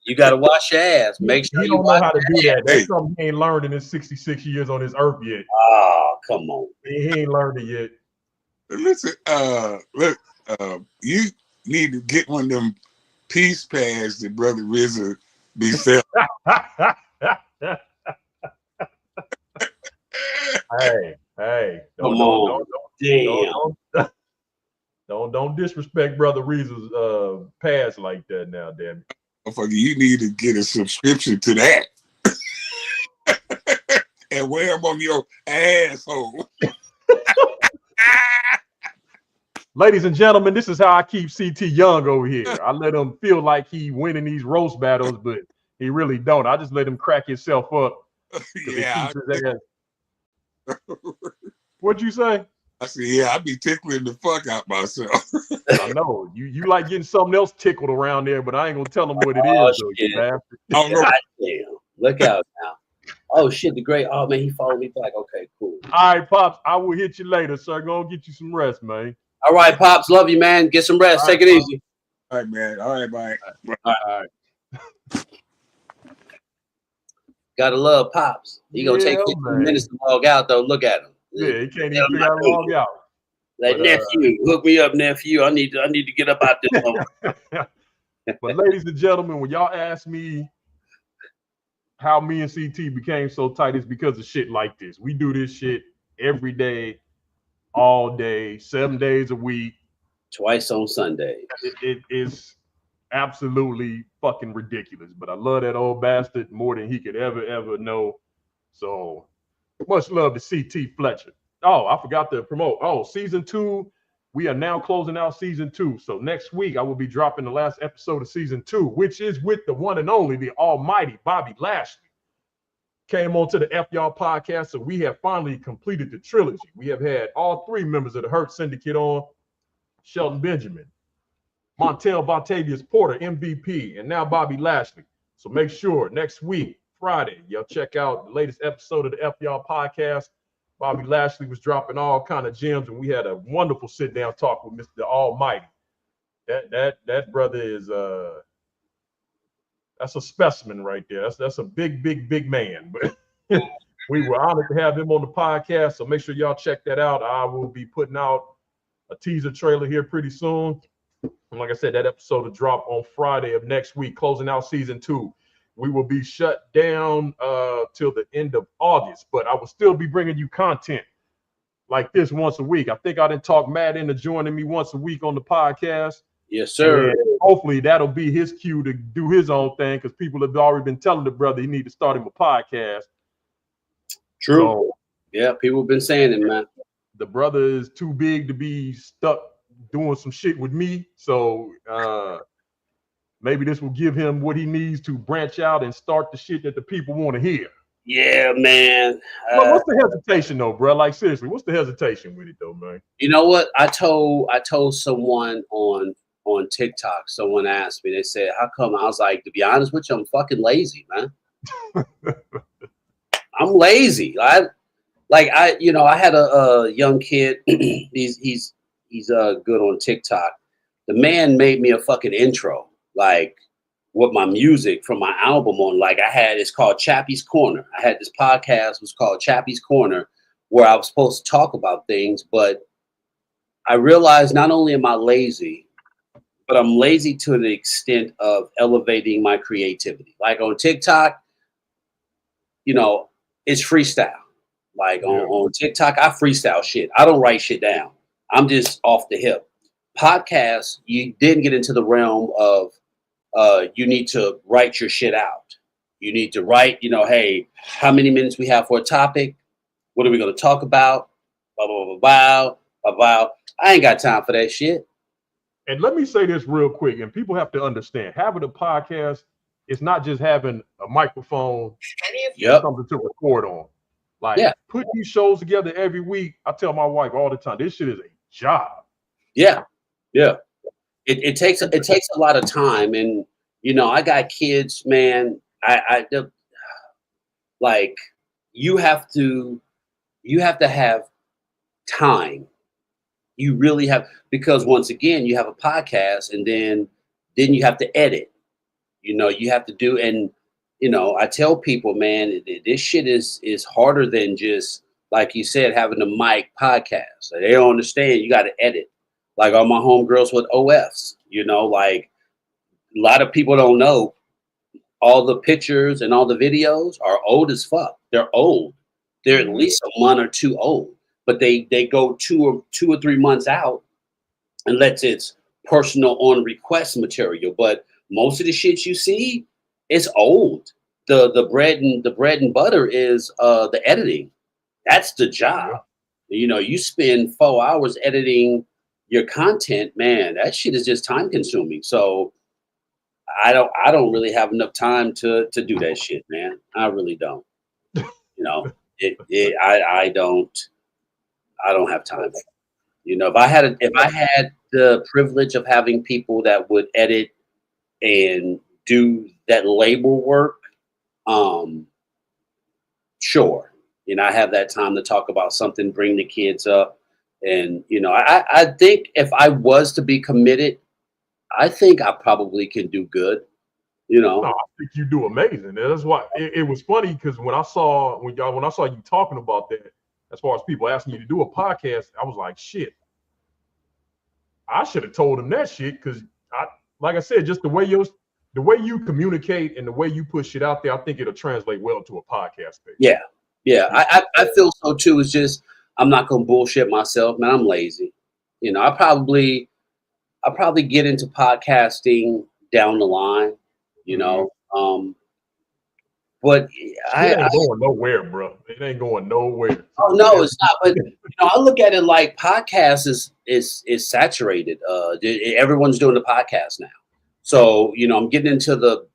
You got to wash your ass. Make sure you don't know how to do that. That's something he ain't learned in his 66 years on this earth yet. Oh, come on. He ain't learned it yet. Listen, look, you need to get one of them peace pads that Brother RZA be selling. Hey, Come on. Damn. don't disrespect Brother Reese's past like that now, damn it. Motherfucker, you need to get a subscription to that. And wear them on your asshole. Ladies and gentlemen, this is how I keep CT young over here. I let him feel like he winning these roast battles, but he really don't. I just let him crack himself up. Yeah. What'd you say? I said, yeah, I be tickling the fuck out myself. I know. You like getting something else tickled around there, but I ain't gonna tell him what it is, though, you bastard. Oh, no. Damn. Look out now. Oh shit, the great. Oh man, he followed me back. Okay, cool. All right, Pops. I will hit you later, sir. Go and get you some rest, man. All right, Pops. Love you, man. Get some rest. Take it easy. All right, man. All right, bye. All right. Gotta love Pops. He gonna take 15 minutes to log out, though. Look at him. Yeah, he can't even figure out to log out. Like, nephew, hook me up, nephew. I need to get up out this one. But ladies and gentlemen, when y'all ask me how me and CT became so tight, it's because of shit like this. We do this shit every day, all day, 7 days a week. Twice on Sunday. It is absolutely fucking ridiculous. But I love that old bastard more than he could ever know. So much love to CT Fletcher. Oh, I forgot to promote. Oh, season 2. We are now closing out season 2. So next week I will be dropping the last episode of season 2, which is with the one and only, the almighty Bobby Lashley. Came on to the F Y'all podcast. So we have finally completed the trilogy. We have had all 3 members of the Hurt Syndicate on: Shelton Benjamin, Montel Batavius Porter, MVP, and now Bobby Lashley. So make sure next week, Friday, y'all check out the latest episode of the F Y'all podcast. Bobby Lashley was dropping all kind of gems, and we had a wonderful sit-down talk with Mr. Almighty. That brother is that's a specimen right there. That's a big man. But we were honored to have him on the podcast. So make sure y'all check that out. I will be putting out a teaser trailer here pretty soon. And like I said, that episode will drop on Friday of next week, closing out season 2. We will be shut down till the end of August, but I will still be bringing you content like this once a week. I think I didn't talk Matt into joining me once a week on the podcast. Yes, sir. And hopefully that'll be his cue to do his own thing, because people have already been telling the brother he need to start him a podcast. True. So, yeah, people have been saying it, man. The brother is too big to be stuck doing some shit with me. So maybe this will give him what he needs to branch out and start the shit that the people want to hear. Yeah, man. Well, what's the hesitation though, bro? Like seriously, what's the hesitation with it though, man? You know what? I told someone on TikTok. Someone asked me. They said, "How come?" I was like, "To be honest with you, I'm fucking lazy, man. I'm lazy. I had a young kid. he's good on TikTok. The man made me a fucking intro, like with my music from my album on. Like it's called Chappie's Corner. I had this podcast was called Chappie's Corner, where I was supposed to talk about things, but I realized not only am I lazy, but I'm lazy to the extent of elevating my creativity. Like on TikTok, it's freestyle. Like on TikTok, I freestyle shit. I don't write shit down. I'm just off the hip. Podcasts, you didn't get into the realm of you need to write your shit out. You need to write, hey, how many minutes we have for a topic? What are we going to talk about? Blah, blah, blah, blah, blah, blah. I ain't got time for that shit. And let me say this real quick, and people have to understand, having a podcast is not just having a microphone and something to record on. Like, put these shows together every week. I tell my wife all the time, this shit is a job. Yeah. It takes a lot of time, and I got kids, man. You have to have time. You really have, because once again, you have a podcast, and then you have to edit. You have to do, and I tell people, man, this shit is harder than just, like you said, having a mic podcast. They don't understand. You got to edit. Like all my homegirls with OFs, like a lot of people don't know all the pictures and all the videos are old as fuck. They're old. they're at least a month or two old, but they go 2 or 3 months out unless it's personal on request material. But most of the shit you see is old. The bread and butter is the editing. That's the job. You know, you spend 4 hours editing your content, man. That shit is just time consuming. So I don't really have enough time to do that shit, man. I really don't. You know, I don't have time. You know, if I had the privilege of having people that would edit and do that labor work, sure. You know, I have that time to talk about something, bring the kids up. And, you know, I think if I was to be committed, I think I probably can do good. You know, No, I think you do amazing. That's why it was funny because when I saw you talking about that, as far as people asking you to do a podcast, I was like, shit. I should have told him that shit because like I said, just the way you communicate and the way you push it out there, I think it'll translate well to a podcast page. Yeah. I feel so too. It's just I'm not gonna bullshit myself, man. I'm lazy. You know, I probably get into podcasting down the line. You know, but it ain't going nowhere, bro. It ain't going nowhere. Oh no, it's not. But you know, I look at it like podcast is saturated. Everyone's doing the podcast now, so you know, I'm getting into the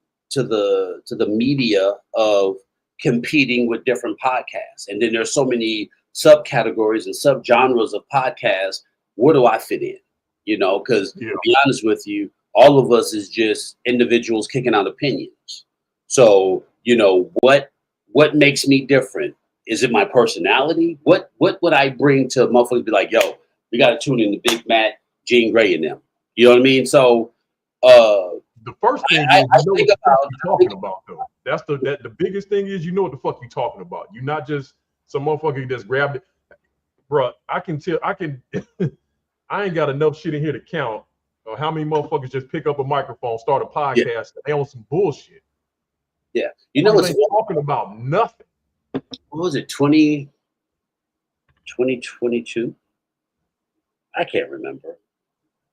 media of competing with different podcasts, and then there's so many subcategories and subgenres of podcasts. Where do I fit in? You know, because to be honest with you, all of us is just individuals kicking out opinions. So you know what makes me different? Is it my personality? What would I bring to motherfuckers? Be like, yo, we got to tune in to Big Matt, Jean Grey, and them. You know what I mean? So the first thing is you know what the fuck you're talking about, though. That's the biggest thing is you know what the fuck you're talking about. You're not just some motherfucker who just grabbed it, bro. I ain't got enough shit in here to count how many motherfuckers just pick up a microphone, start a podcast, and they on some bullshit. Yeah, you know what's talking about nothing. What was it, 2022? I can't remember.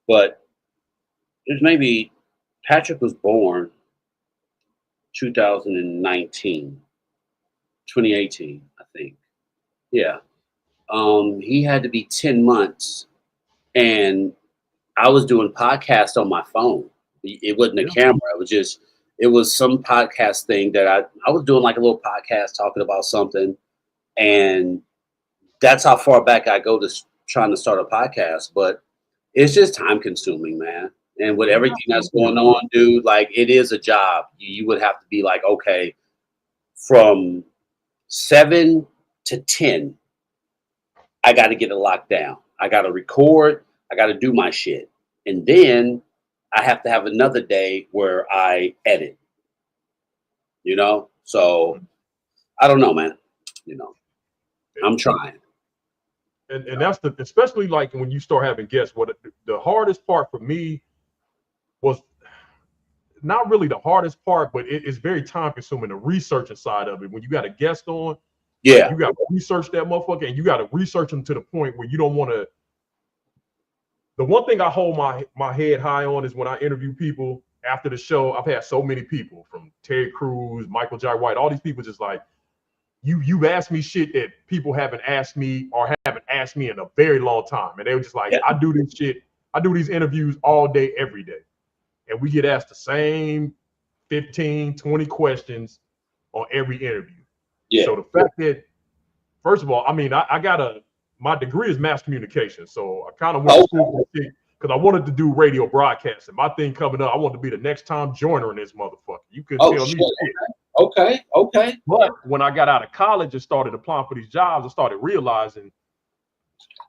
But there's maybe Patrick was born 2019, 2018, I think. Yeah. He had to be 10 months and I was doing podcasts on my phone. It wasn't a camera. It was some podcast thing that I was doing, like a little podcast talking about something. And that's how far back I go to trying to start a podcast. But it's just time consuming, man. And with everything that's going on, dude, like it is a job. You would have to be like, okay, from 7 to 10, I got to get it locked down. I got to record. I got to do my shit. And then I have to have another day where I edit, you know? So I don't know, man. You know, I'm trying. And that's especially like when you start having guests, what the hardest part for me was not really the hardest part, but it's very time consuming, the researching side of it. When you got a guest on, you got to research that motherfucker and you got to research them to the point where you don't want to. The one thing I hold my head high on is when I interview people after the show. I've had so many people from Terry Crews, Michael J. White, all these people just like, you've asked me shit that people haven't asked me or haven't asked me in a very long time. And they were just like, I do this shit. I do these interviews all day, every day. And we get asked the same 15, 20 questions on every interview. Yeah. So the fact that, first of all, I mean, my degree is mass communication. So I kind of went to school for shit because I wanted to do radio broadcasting. My thing coming up, I wanted to be the next Tom Joyner in this motherfucker. You couldn't tell me shit. Okay. But when I got out of college and started applying for these jobs, I started realizing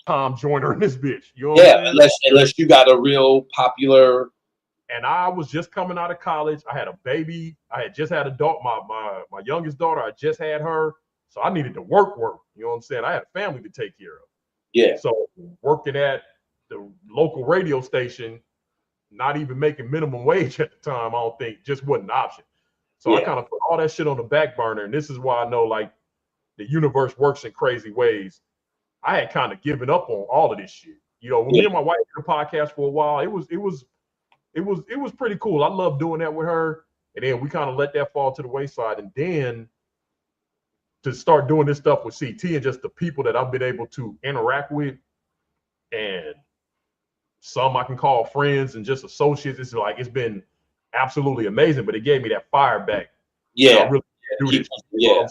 Tom Joyner in this bitch. You know what I'm saying? Unless you got a real popular. And I was just coming out of college. I had a baby. I had just had a daughter. My youngest daughter, I just had her. So I needed to work. You know what I'm saying? I had a family to take care of. Yeah. So working at the local radio station, not even making minimum wage at the time, I don't think just wasn't an option. So I kind of put all that shit on the back burner. And this is why I know, like, the universe works in crazy ways, I had kind of given up on all of this shit. You know, when me and my wife did a podcast for a while, it was pretty cool. I love doing that with her. And then we kind of let that fall to the wayside. And then to start doing this stuff with CT and just the people that I've been able to interact with, and some I can call friends and just associates. It's like, it's been absolutely amazing, but it gave me that fire back. Yeah. Really do this. Yeah.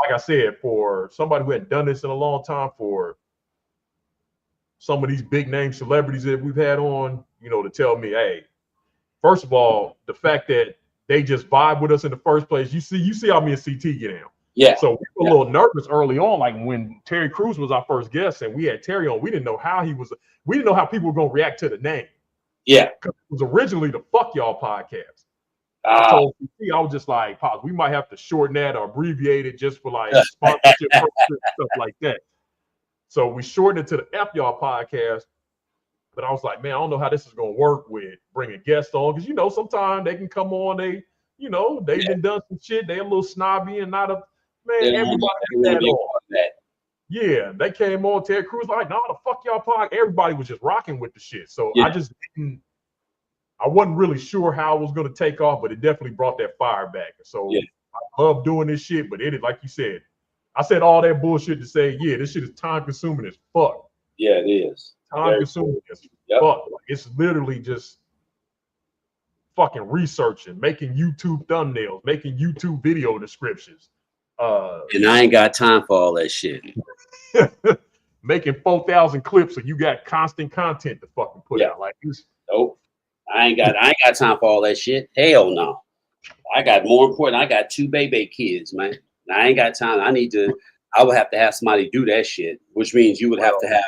Like I said, for somebody who hadn't done this in a long time, for some of these big name celebrities that we've had on, you know, to tell me, hey, first of all, the fact that they just vibe with us in the first place, you see how me and CT get in. Yeah. So we were a little nervous early on, like when Terry Crews was our first guest and we had Terry on, we didn't know how people were going to react to the name. Yeah. Because it was originally the Fuck Y'all podcast. I told CT, I was just like, Pops, we might have to shorten that or abbreviate it just for like sponsorship purposes and stuff like that. So we shortened it to the F Y'all podcast. But I was like, man, I don't know how this is going to work with bringing guests on. Because, you know, sometimes they can come on, they've been done some shit. They're a little snobby and not a, man, everybody did that on. Yeah, they came on, Ted Cruz like, no, the Fuck Y'all podcast. Everybody was just rocking with the shit. So I wasn't really sure how it was going to take off, but it definitely brought that fire back. So I love doing this shit, but it is, like you said, I said all that bullshit to say, yeah, this shit is time consuming as fuck. Yeah, it is. Time consuming as fuck. Like, it's literally just fucking researching, making YouTube thumbnails, making YouTube video descriptions. And I ain't got time for all that shit. Making 4,000 clips so you got constant content to fucking put out. Like this. Nope. I ain't got time for all that shit. Hell no. I got more important. I got 2 baby kids, man. And I ain't got time. I would have to have somebody do that shit, which means you would have to have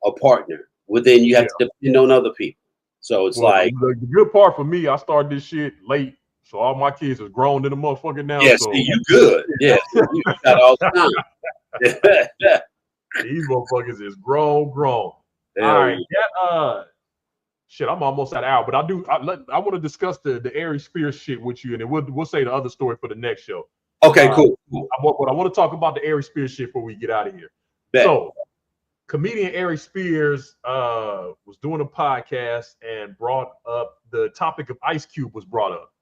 a partner. Well, then you have to depend on other people. So it's like the good part for me, I started this shit late. So all my kids is grown in the motherfucker now. Yeah, so see, you good. Yeah, you got all the time. These motherfuckers is grown. All right, shit, I'm almost at an hour, but I want to discuss the Ari Spears shit with you, and then we'll say the other story for the next show. Okay, cool. But I want to talk about the Ari Spears shit before we get out of here. Bet. So, comedian Ari Spears was doing a podcast and brought up the topic of Ice Cube was brought up.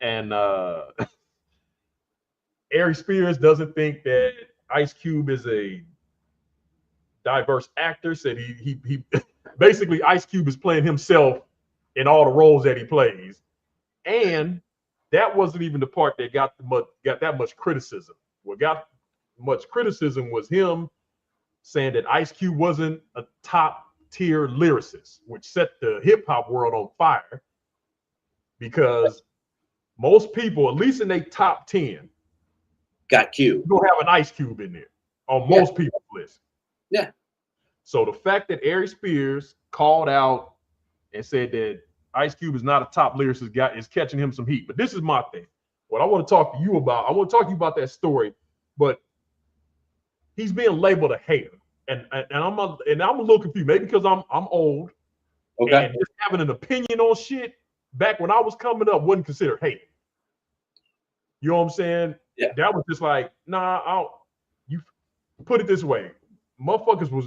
And Ari Spears doesn't think that Ice Cube is a diverse actor. Said he basically Ice Cube is playing himself in all the roles that he plays. And that wasn't even the part that got that much criticism. What got much criticism was him saying that Ice Cube wasn't a top tier lyricist, which set the hip hop world on fire. Because most people, at least in their top 10, got Cube. You don't have an Ice Cube in there on most people's list. Yeah. So the fact that Ari Spears called out and said that Ice Cube is not a top lyricist guy is catching him some heat. But this is my thing. What I want to talk to you about, I want to talk to you about that story, but he's being labeled a hater. And I'm a little confused, maybe because I'm old. Okay. And just having an opinion on shit back when I was coming up wasn't considered hate. You know what I'm saying? Yeah. That was just like, you put it this way. Motherfuckers was,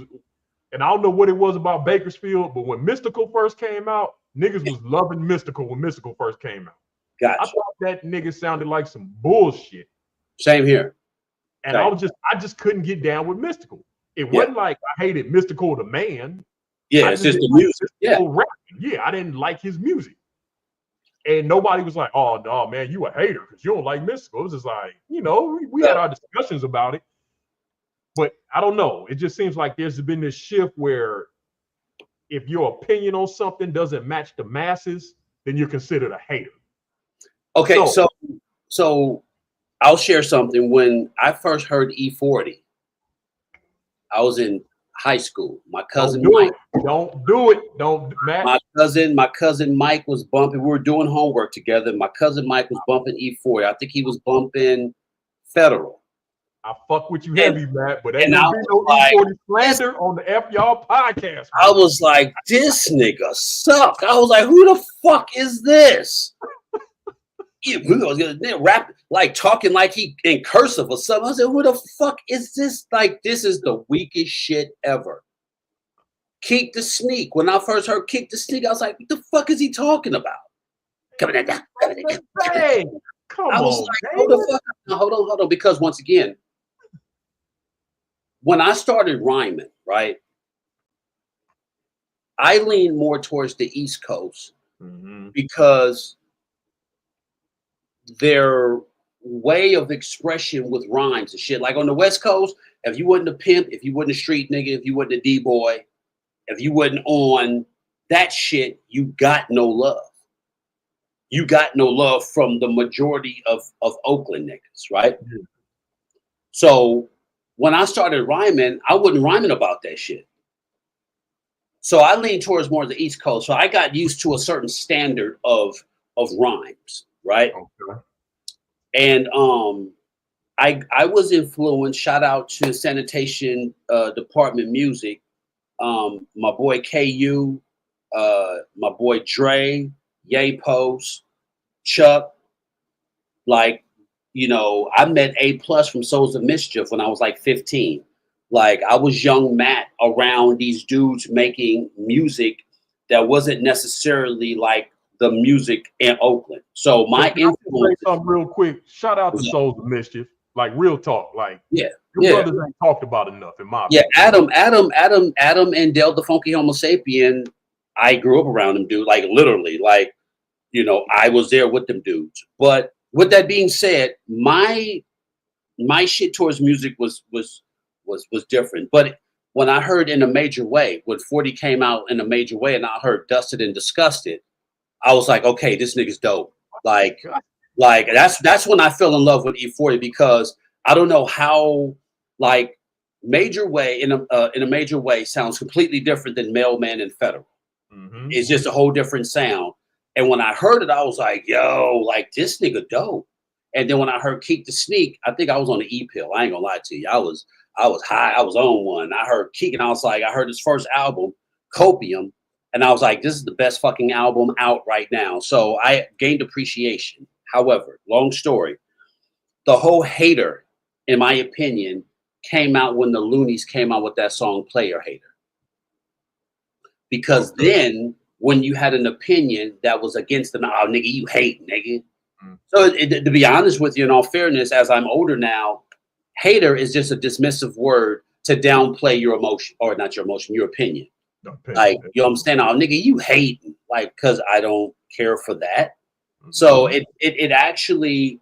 and I don't know what it was about Bakersfield, but when Mystical first came out, niggas was loving Mystical when Mystical first came out. Gotcha. I thought that nigga sounded like some bullshit. Same here. And I just couldn't get down with Mystical. It wasn't like I hated Mystical the man. Yeah, it's just the music. Yeah, I didn't like his music. And nobody was like, oh, no, man, you a hater because you don't like Mystical. It was just like, we had our discussions about it. But I don't know. It just seems like there's been this shift where if your opinion on something doesn't match the masses, then you're considered a hater. Okay, so I'll share something. When I first heard E40, I was in high school. My cousin Mike. Don't do it. Don't, Matt. My cousin Mike was bumping. We were doing homework together. My cousin Mike was bumping E40. I think he was bumping Federal. I fuck with you heavy, Matt, but ain't no E40 slander on the F Y'all podcast. Man. I was like, this nigga suck. I was like, who the fuck is this? They're rap like talking like he in cursive or something. I said, "Who the fuck is this? Like, this is the weakest shit ever." Keep the Sneak. When I first heard Kick the Sneak, I was like, "What the fuck is he talking about?" Coming in down. Hey, come I was on, like, "Hold the fuck up. Hold on." Because once again, when I started rhyming, right, I leaned more towards the East Coast because their way of expression with rhymes and shit. Like on the West Coast, if you wasn't a pimp, if you wasn't a street nigga, if you wasn't a D-boy, if you wasn't on that shit, you got no love. You got no love from the majority of Oakland niggas, right? Mm-hmm. So when I started rhyming, I wasn't rhyming about that shit. So I leaned towards more of the East Coast. So I got used to a certain standard of rhymes, right? Okay. And I was influenced. Shout out to Sanitation Department Music. My boy KU, my boy Dre, Ye Post, Chuck. Like, you know, I met A Plus from Souls of Mischief when I was like 15. Like, I was young Matt around these dudes making music that wasn't necessarily like the music in Oakland. So my influence. Say something real quick. Shout out to Souls of Mischief. Like real talk. Like Yeah, your brothers ain't talked about enough in my yeah. opinion. Adam, and Del the Funky Homo Sapien. I grew up around them, dude. Like literally, like, you know, I was there with them dudes. But with that being said, my shit towards music was different. But when I heard In a Major Way, when 40 came out In a Major Way, and I heard Dusted and Disgusted, I was like, okay, this nigga's dope. Like that's when I fell in love with E40, because I don't know how, like, Major Way in a Major Way sounds completely different than Mailman and Federal. It's just a whole different sound. And when I heard it, I was like, yo, like, this nigga dope. And then when I heard Keek the Sneak, I think I was on the E pill. I ain't gonna lie to you. I was high. I was on one. I heard Keek, and I was like, I heard his first album, Copium, and I was like, this is the best fucking album out right now. So I gained appreciation. However, long story, the whole Hater, in my opinion, came out when the Loonies came out with that song Player Hater. Because then when you had an opinion that was against them, oh, nigga, you hate, nigga. So to be honest with you, in all fairness, as I'm older now, hater is just a dismissive word to downplay your emotion, or not your emotion, your opinion. Like, you know what I'm saying? Oh, nigga, you hating, like, because I don't care for that. So it actually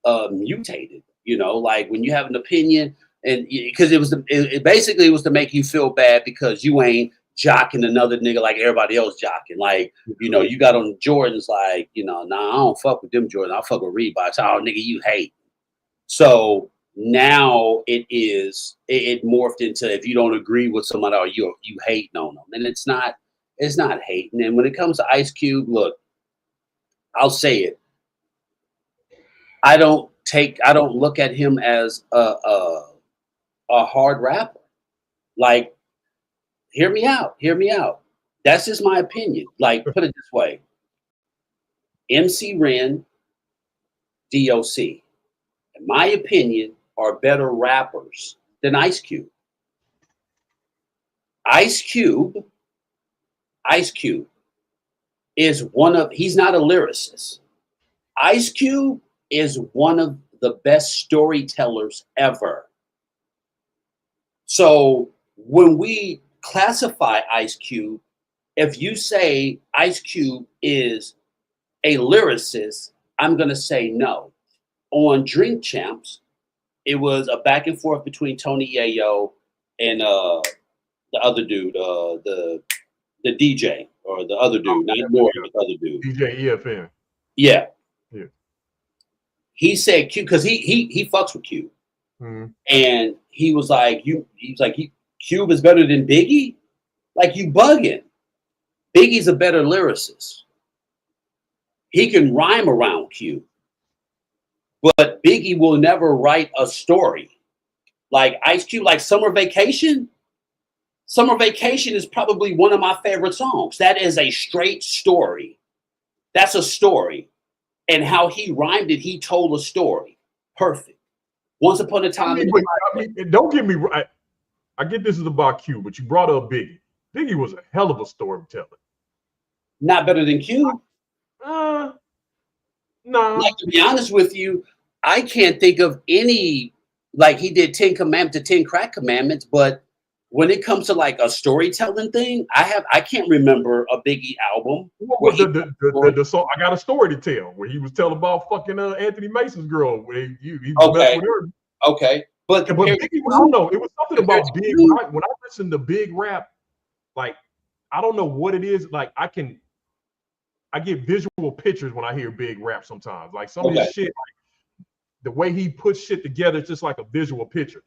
mutated, you know, like when you have an opinion, and because it basically was to make you feel bad because you ain't jocking another nigga like everybody else jocking. Like, you know, you got on Jordans, like, you know, nah, I don't fuck with them Jordans. I fuck with Reeboks. Oh, nigga, you hate. So now it morphed into, if you don't agree with somebody, or you hating on them, and it's not hating. And when it comes to Ice Cube, look, I'll say it. I don't look at him as a hard rapper. Like, hear me out. That's just my opinion. Like, put it this way. MC Ren, DOC, in my opinion, are better rappers than Ice Cube. Ice Cube is he's not a lyricist. Ice Cube is one of the best storytellers ever. So when we classify Ice Cube, if you say Ice Cube is a lyricist, I'm going to say no. On Drink Champs, it was a back and forth between Tony Yayo and the other dude, the DJ, or the other dude, not more, the other dude. DJ EFN. Yeah. He said Cube, because he fucks with Cube. And he was like, Cube is better than Biggie? Like, you bugging. Biggie's a better lyricist. He can rhyme around Cube. But Biggie will never write a story. Like Ice Cube, like Summer Vacation. Summer Vacation is probably one of my favorite songs. That is a straight story. That's a story. and how he rhymed it, he told a story. Perfect. Once upon a time. Don't get me right. I get this is about Q, but you brought up Biggie. Biggie was a hell of a storyteller. Not better than Q? No. Like, to be honest with you, I can't think of any, like, he did 10 Commandments to 10 Crack Commandments, but when it comes to like a storytelling thing, I can't remember a Biggie album. The song I Got a Story to Tell, where he was telling about fucking Anthony Mason's girl, where he was messing with her. Okay. But Biggie, I don't know. It was something about Big Rap. When I listen to Big Rap, like, I don't know what it is. Like, I get visual pictures when I hear Big Rap sometimes. Like, some of his shit, like, the way he puts shit together, it's just like a visual picture.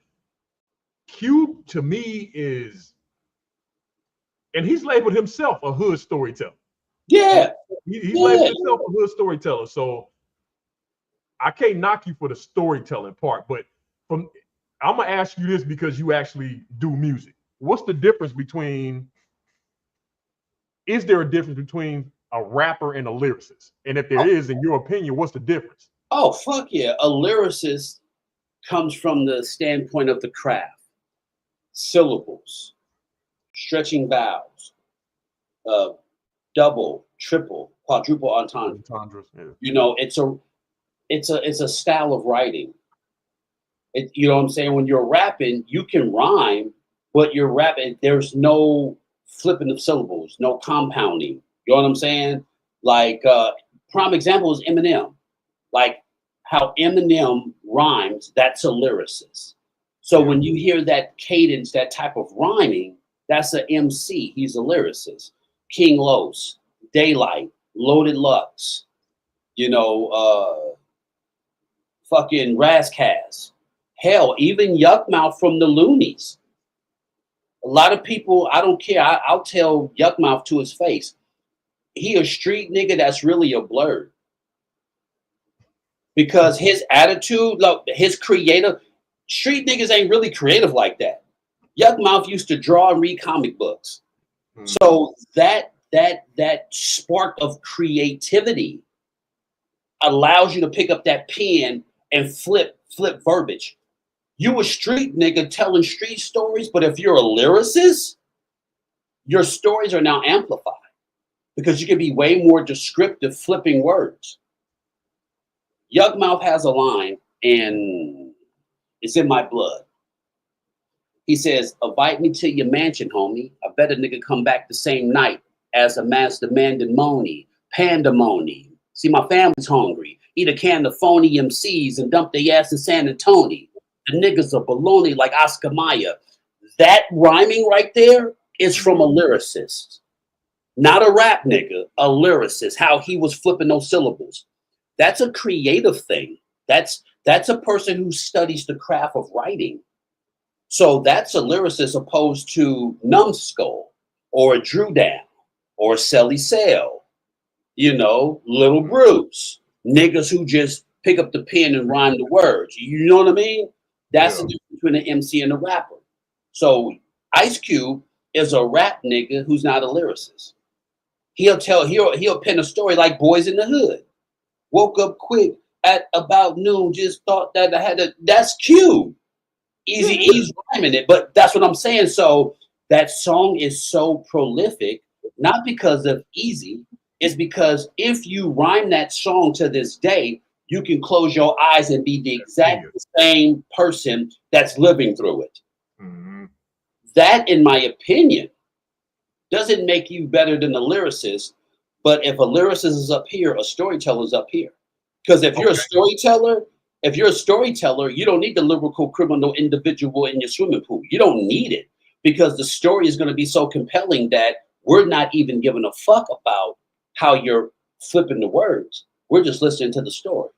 Q, to me, is, and he's labeled himself a hood storyteller. Yeah. He labeled himself a hood storyteller. So I can't knock you for the storytelling part, but I'm gonna ask you this because you actually do music. What's the difference between? Is there a difference between a rapper and a lyricist? And if there is, in your opinion, what's the difference? Oh, fuck yeah! A lyricist comes from the standpoint of the craft. Syllables, stretching vowels, double, triple, quadruple entendres. Yeah. You know, it's a style of writing. You know what I'm saying? When you're rapping, you can rhyme, but you're rapping. There's no flipping of syllables, no compounding. You know what I'm saying? Like, prime example is Eminem. Like how Eminem rhymes, that's a lyricist. So when you hear that cadence, that type of rhyming, that's an MC. He's a lyricist. King Los, Daylight, Loaded Lux, you know, fucking Razzcast. Hell, even Yuckmouth from the Loonies. A lot of people, I don't care. I'll tell Yuckmouth to his face. He a street nigga that's really a blur. Because his attitude, like his creative, street niggas ain't really creative like that. Yuckmouth used to draw and read comic books. So that spark of creativity allows you to pick up that pen and flip verbiage. You a street nigga telling street stories, but if you're a lyricist, your stories are now amplified because you can be way more descriptive, flipping words. Yuckmouth has a line, and it's in my blood. He says, "Invite me to your mansion, homie. I bet a nigga come back the same night as a master mandemony, pandemony. See, my family's hungry. Eat a can of phony MCs and dump their ass in San Antonio. The niggas are baloney like Oscar Mayer." That rhyming right there is from a lyricist. Not a rap nigga, a lyricist. How he was flipping those syllables. That's a creative thing. That's a person who studies the craft of writing. So that's a lyricist opposed to Numbskull or a Drew Down or Selly Sale, you know, Little Bruce, niggas who just pick up the pen and rhyme the words. You know what I mean? That's the difference between an MC and a rapper. So Ice Cube is a rap nigga who's not a lyricist. He'll pen a story like Boys in the Hood. Woke up quick at about noon, just thought that I had to, that's Cube. Eazy-E's rhyming it, but that's what I'm saying. So that song is so prolific, not because of Eazy, it's because if you rhyme that song to this day, you can close your eyes and be the exact same person that's living through it. Mm-hmm. That, in my opinion, doesn't make you better than a lyricist, but if a lyricist is up here, a storyteller is up here. Because if you're a storyteller, you don't need the lyrical criminal individual in your swimming pool. You don't need it because the story is going to be so compelling that we're not even giving a fuck about how you're flipping the words. We're just listening to the story.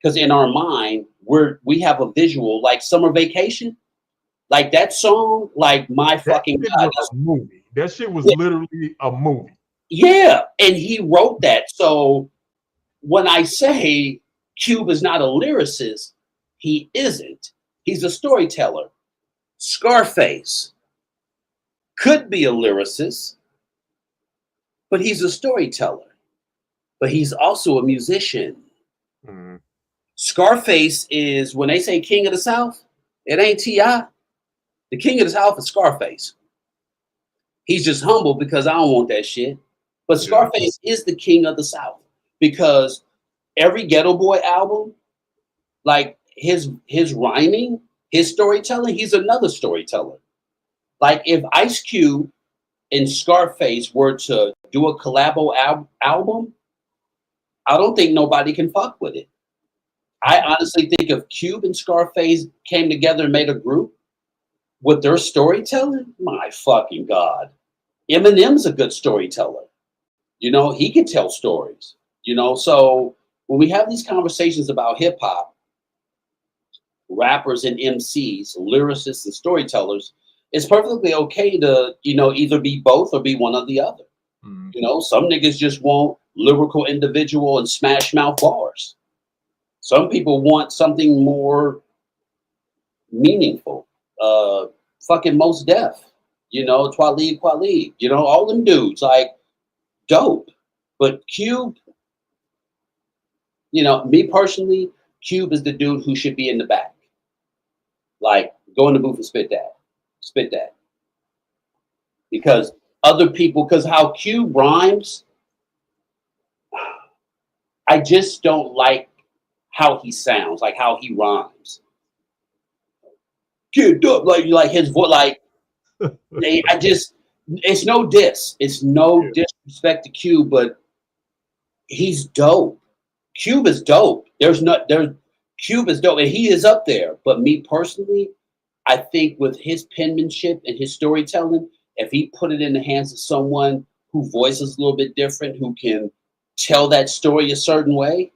Because in our mind, we have a visual like Summer Vacation. Like that song, like my fucking God. Was a movie. That shit was literally a movie. Yeah, and he wrote that. So when I say Cube is not a lyricist, he isn't. He's a storyteller. Scarface could be a lyricist, but he's a storyteller. But he's also a musician. Mm-hmm. Scarface is, when they say King of the South, it ain't T.I. The King of the South is Scarface. He's just humble because I don't want that shit. But Scarface is the King of the South because every Ghetto Boy album, like his rhyming, his storytelling, he's another storyteller. Like if Ice Cube and Scarface were to do a collabo album, I don't think nobody can fuck with it. I honestly think if Cube and Scarface came together and made a group with their storytelling, my fucking God. Eminem's a good storyteller. You know, he can tell stories. You know, so when we have these conversations about hip hop, rappers and MCs, lyricists and storytellers, it's perfectly okay to, you know, either be both or be one or the other. Mm-hmm. You know, some niggas just want lyrical individual and smash mouth bars. Some people want something more meaningful. Fucking Mos Def, you know, Twaleed, you know, all them dudes, like, dope. But Cube, you know, me personally, Cube is the dude who should be in the back. Like, go in the booth and spit that. Because other people, because how Cube rhymes, I just don't like how he sounds, like how he rhymes. Get up, like his voice, like it's no diss. It's no disrespect to Cube, but he's dope. Cube is dope. Cube is dope, and he is up there. But me personally, I think with his penmanship and his storytelling, if he put it in the hands of someone who voices a little bit different, who can tell that story a certain way,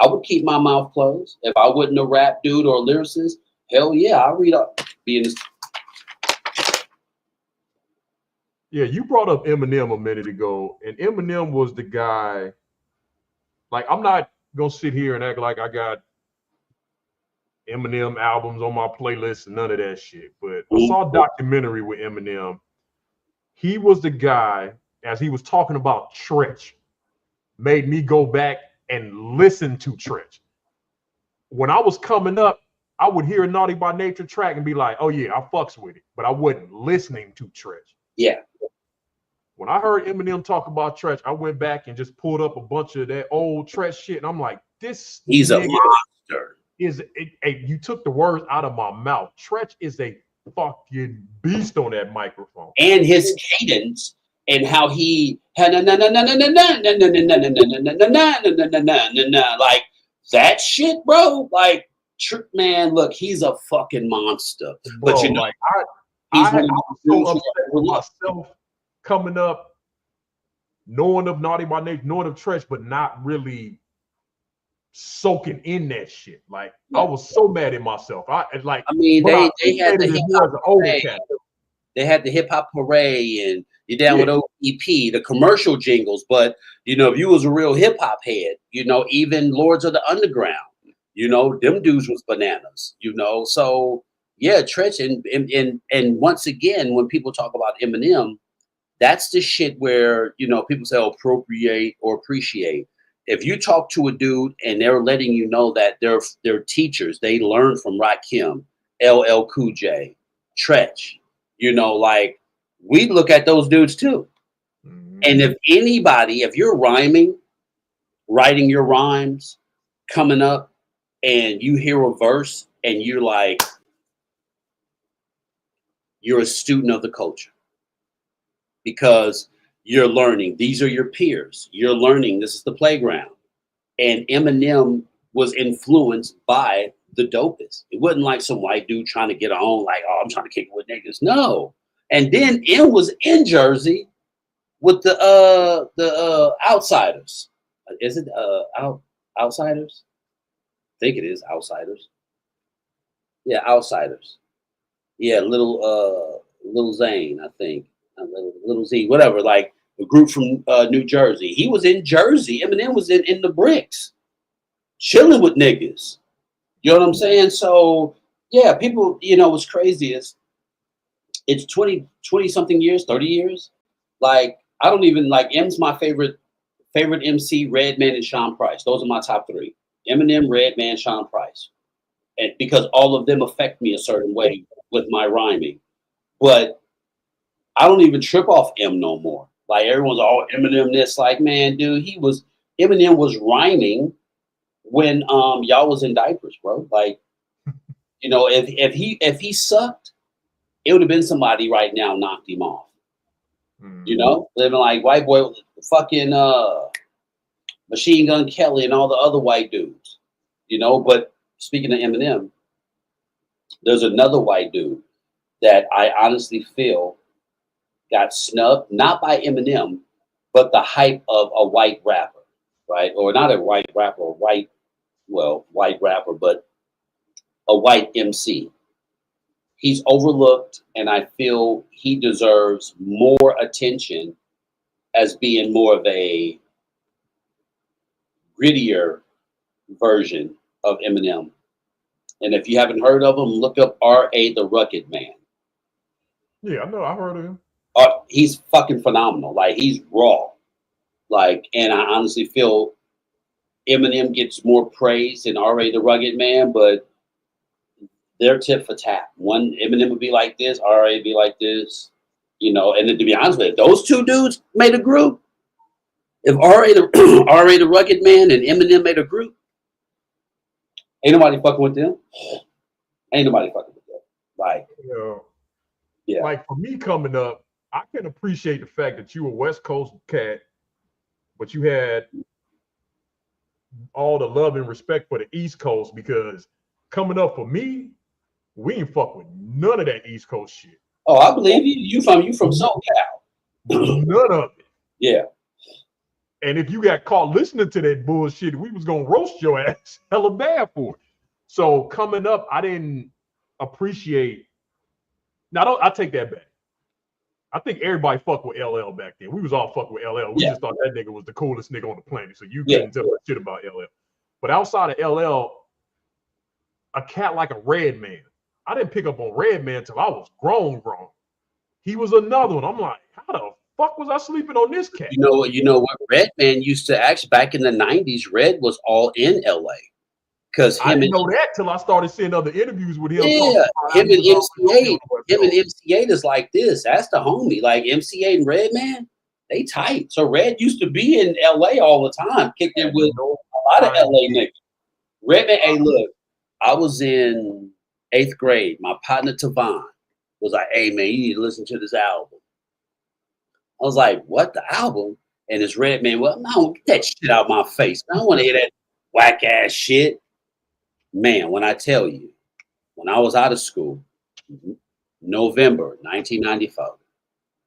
I would keep my mouth closed. If I wasn't a rap dude or a lyricist, hell yeah, I'll read up. Yeah, you brought up Eminem a minute ago, and Eminem was the guy. Like, I'm not gonna sit here and act like I got Eminem albums on my playlist and none of that shit. But I saw a documentary with Eminem. He was the guy, as he was talking about Tretch, made me go back and listen to Tretch. When I was coming up, I would hear a Naughty by Nature track and be like, oh yeah, I fucks with it. But I wasn't listening to Tretch. Yeah. When I heard Eminem talk about Tretch, I went back and just pulled up a bunch of that old Tretch shit. And I'm like, he's a monster. You took the words out of my mouth. Tretch is a fucking beast on that microphone. And his cadence and how he like that shit, bro. Like, man, look, he's a fucking monster. Bro, but you know, like I was so upset with myself coming up, knowing of Naughty by Nature, knowing of Tretch, but not really soaking in that shit. Like, I was so mad at myself. They had the hip hop parade and you're down with OPP, the commercial jingles. But you know, if you was a real hip hop head, you know, even Lords of the Underground, you know, them dudes was bananas, you know. So yeah, Tretch and once again, when people talk about Eminem, that's the shit where, you know, people say appropriate or appreciate. If you talk to a dude and they're letting you know that they're teachers, they learn from Rakim, LL Cool J, Tretch, you know, like, we look at those dudes too. Mm-hmm. And if you're writing your rhymes, coming up, and you hear a verse and you're like, you're a student of the culture. Because you're learning. These are your peers. You're learning. This is the playground. And Eminem was influenced by the dopest. It wasn't like some white dude trying to get on, like, oh, I'm trying to kick it with niggas. No. And then M was in Jersey with the Outsiders. Is it Outsiders? I think it is Outsiders. Yeah, Outsiders. Yeah, little Zane, I think. Little Z, whatever, like a group from New Jersey. He was in Jersey. Eminem was in the bricks, chilling with niggas. You know what I'm saying? So yeah, people, you know, what's crazy is it's 20 something years, 30 years. Like, I don't even like, M's my favorite MC, Redman and Sean Price. Those are my top three. Eminem, Redman, Sean Price. And because all of them affect me a certain way with my rhyming. But I don't even trip off M no more. Like everyone's all Eminem this, like, man, dude, Eminem was rhyming when y'all was in diapers, bro. Like, you know, if he sucked, it would have been somebody right now knocked him off. You know, living like white boy, fucking Machine Gun Kelly and all the other white dudes. You know, but speaking of Eminem, there's another white dude that I honestly feel got snubbed, not by Eminem, but the hype of a white rapper, right? Or not a white rapper, white rapper, but a white MC. He's overlooked, and I feel he deserves more attention as being more of a grittier version of Eminem. And if you haven't heard of him, look up R.A. the Rugged Man. Yeah, I know. I heard of him. He's fucking phenomenal. Like, he's raw. Like, and I honestly feel Eminem gets more praise than R.A. the Rugged Man, but they're tit for tat. One, Eminem would be like this, R.A. would be like this, you know. And then, to be honest with you, if those two dudes made a group, if R.A. the Rugged Man and Eminem made a group, ain't nobody fucking with them. Ain't nobody fucking with them. Like, yeah. Like, for me coming up, I can appreciate the fact that you were West Coast cat, but you had all the love and respect for the East Coast, because coming up for me, we ain't fuck with none of that East Coast shit. Oh, I believe you. You from SoCal. None of it. Yeah. And if you got caught listening to that bullshit, we was gonna roast your ass hella bad for it. So coming up, I didn't appreciate. Now, I take that back. I think everybody fucked with LL back then. We was all fucking with LL. We just thought that nigga was the coolest nigga on the planet. So you couldn't tell us shit about LL. But outside of LL, a cat like a Redman, I didn't pick up on Redman until I was grown. He was another one. I'm like, how the fuck was I sleeping on this cat? You know what? Redman used to actually, back in the 90s, Red was all in LA. Because I didn't know that till I started seeing other interviews with him. Yeah, him and MC8 is like this. That's the homie. Like, MC8 and Redman, they tight. So Red used to be in LA all the time, kicked it with a lot of LA niggas. Redman, hey, look, I was in 8th grade. My partner Tavon was like, hey man, you need to listen to this album. I was like, what, the album? And it's Redman. Well, no, get that shit out of my face. I don't want to hear that whack ass shit. Man, when I tell you, when I was out of school, November 1994,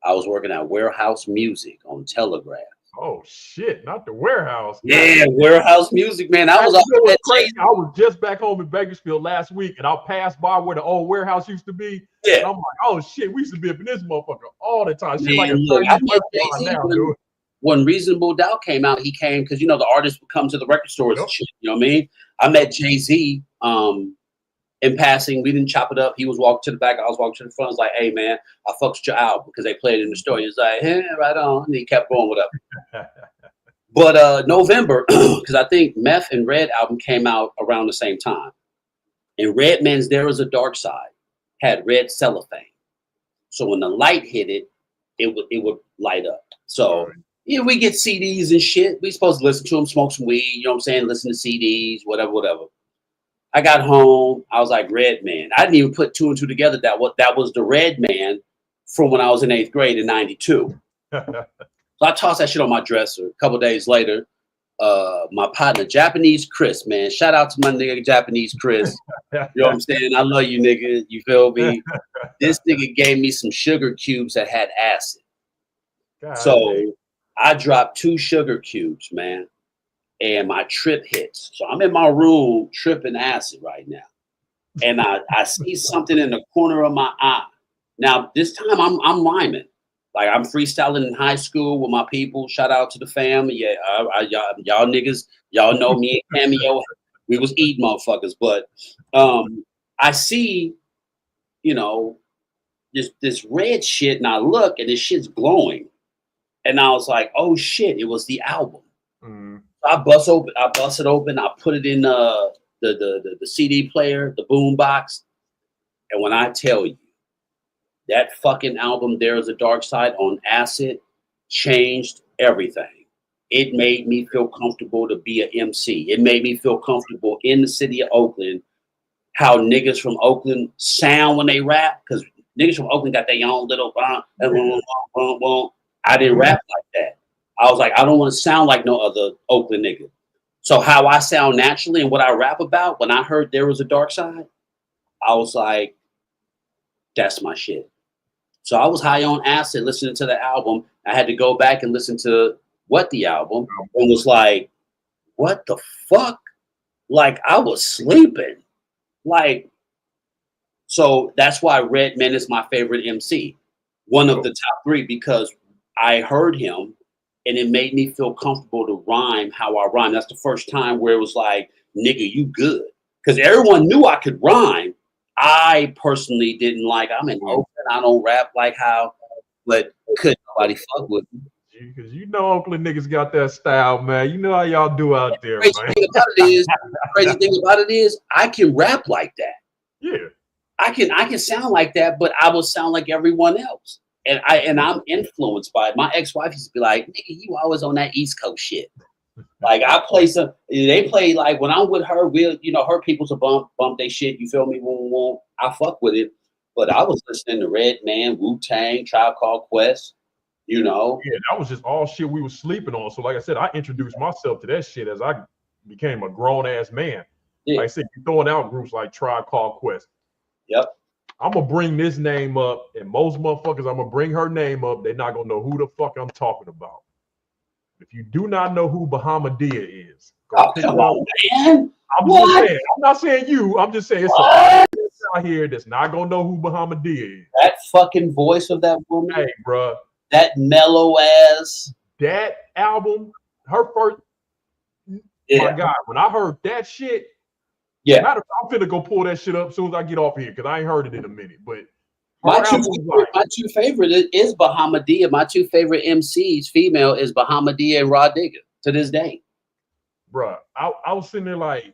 I was working at Warehouse Music on Telegraph. Oh shit, not the Warehouse. Yeah, Warehouse Music, man. I was crazy. I was just back home in Bakersfield last week, and I passed by where the old warehouse used to be. Yeah. And I'm like, oh shit, we used to be up in this motherfucker all the time. Shit, man, look, when Reasonable Doubt came out, he came because, you know, the artists would come to the record stores and shit. You know what I mean? I met Jay-Z in passing. We didn't chop it up. He was walking to the back. I was walking to the front. I was like, hey, man, I fucked with your album because they played it in the store. He was like, hey, right on. And he kept going with it. But November, because I think Meth and Red album came out around the same time. And Redman's There Is a Dark Side had red cellophane. So when the light hit it, it would light up. So yeah, we get CDs and shit. We supposed to listen to them, smoke some weed, you know what I'm saying? Listen to CDs, whatever. I got home. I was like, Redman. I didn't even put two and two together. That was the Redman from when I was in 8th grade in 92. So I tossed that shit on my dresser. A couple days later, my partner, Japanese Chris, man. Shout out to my nigga, Japanese Chris. You know what I'm saying? I love you, nigga. You feel me? This nigga gave me some sugar cubes that had acid. So I dropped 2 sugar cubes, man, and my trip hits. So I'm in my room tripping acid right now. And I see something in the corner of my eye. Now, this time I'm rhyming. Like, I'm freestyling in high school with my people. Shout out to the fam. Yeah, y'all niggas, y'all know me and Cameo. We was eating motherfuckers. But I see, you know, this red shit, and I look, and this shit's glowing. And I was like, oh shit, it was the album. I bust it open. I put it in the CD player, the boom box. And when I tell you that fucking album, There Is a Dark Side on acid, changed everything. It made me feel comfortable to be an MC. It made me feel comfortable in the city of Oakland, how niggas from Oakland sound when they rap. Because niggas from Oakland got their own little I didn't rap like that. I was like, I don't want to sound like no other Oakland nigga. So how I sound naturally and what I rap about, when I heard There Was a Dark Side, I was like, that's my shit. So I was high on acid listening to the album. I had to go back and listen to the album and was like, what the fuck? Like, I was sleeping. Like, so that's why Redman is my favorite MC. One of the top 3, because I heard him and it made me feel comfortable to rhyme how I rhyme. That's the first time where it was like, nigga, you good. Because everyone knew I could rhyme. I personally didn't like, I'm in Oakland, I don't rap like how, but couldn't nobody fuck with me. Because you know Oakland niggas got that style, man. You know how y'all do out there, man. Crazy thing about it is, I can rap like that. Yeah. I can sound like that, but I will sound like everyone else. And I'm influenced by it. My ex-wife used to be like, nigga, you always on that East Coast shit. Like I play they play like when I'm with her, her people's a bump they shit, you feel me? I fuck with it. But I was listening to Redman, Wu-Tang, Tribe Called Quest, Yeah, that was just all shit we were sleeping on. So like I said, I introduced myself to that shit as I became a grown-ass man. Yeah. Like I said, you're throwing out groups like Tribe Called Quest. Yep. I'm going to bring this name up, and most motherfuckers, I'm going to bring her name up. They're not going to know who the fuck I'm talking about. If you do not know who Bahamadia is, come on, man. I'm just saying. I'm not saying you. I'm just saying it's a lot out here that's not going to know who Bahamadia is. That fucking voice of that woman. Hey, bro. That mellow ass. That album, her first. Yeah. My God, when I heard that shit. Yeah, I'm finna go pull that shit up as soon as I get off here because I ain't heard it in a minute. But my two favorite is Bahamadia. My 2 favorite MCs, female, is Bahamadia and Raw Digger to this day. Bruh, I was sitting there like,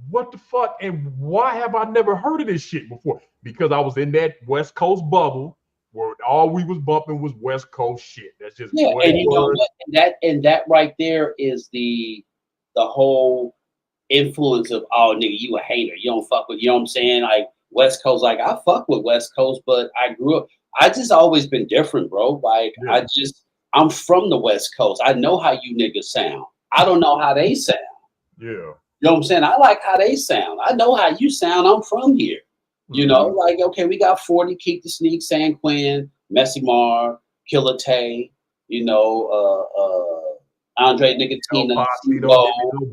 what the fuck? And why have I never heard of this shit before? Because I was in that West Coast bubble where all we was bumping was West Coast shit. That's just and you know what? And that right there is the whole influence of, oh nigga, you a hater, you don't fuck with, you know what I'm saying, like West Coast. Like I fuck with West Coast, but I just always been different, bro. Like I'm from the West Coast. I know how you niggas sound. I don't know how they sound. Yeah, you know what I'm saying. I like how they sound. I know how you sound. I'm from here. You know, like okay, we got 40, Keep the Sneak, San Quinn, Messy Mar, Killer Tay, Andre Nicotina,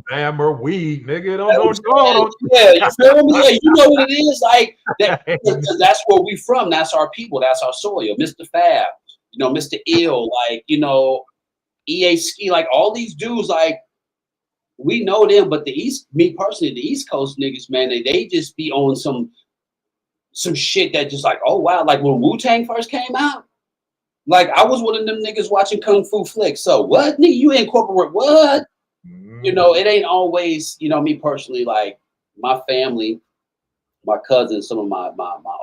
Bammer, weed, nigga. Don't. Yeah, you feel me? Yeah, you know what it is, like that. That's where we from. That's our people. That's our soil. Mr. Fab, Mr. Ill, like EA Ski, like all these dudes, like we know them. But me personally, the East Coast niggas, man, they just be on some shit that just like, oh wow, like when Wu-Tang first came out. Like I was one of them niggas watching kung fu flicks. So what, nigga? You incorporate what? It ain't always, me personally. Like my family, my cousins, some of my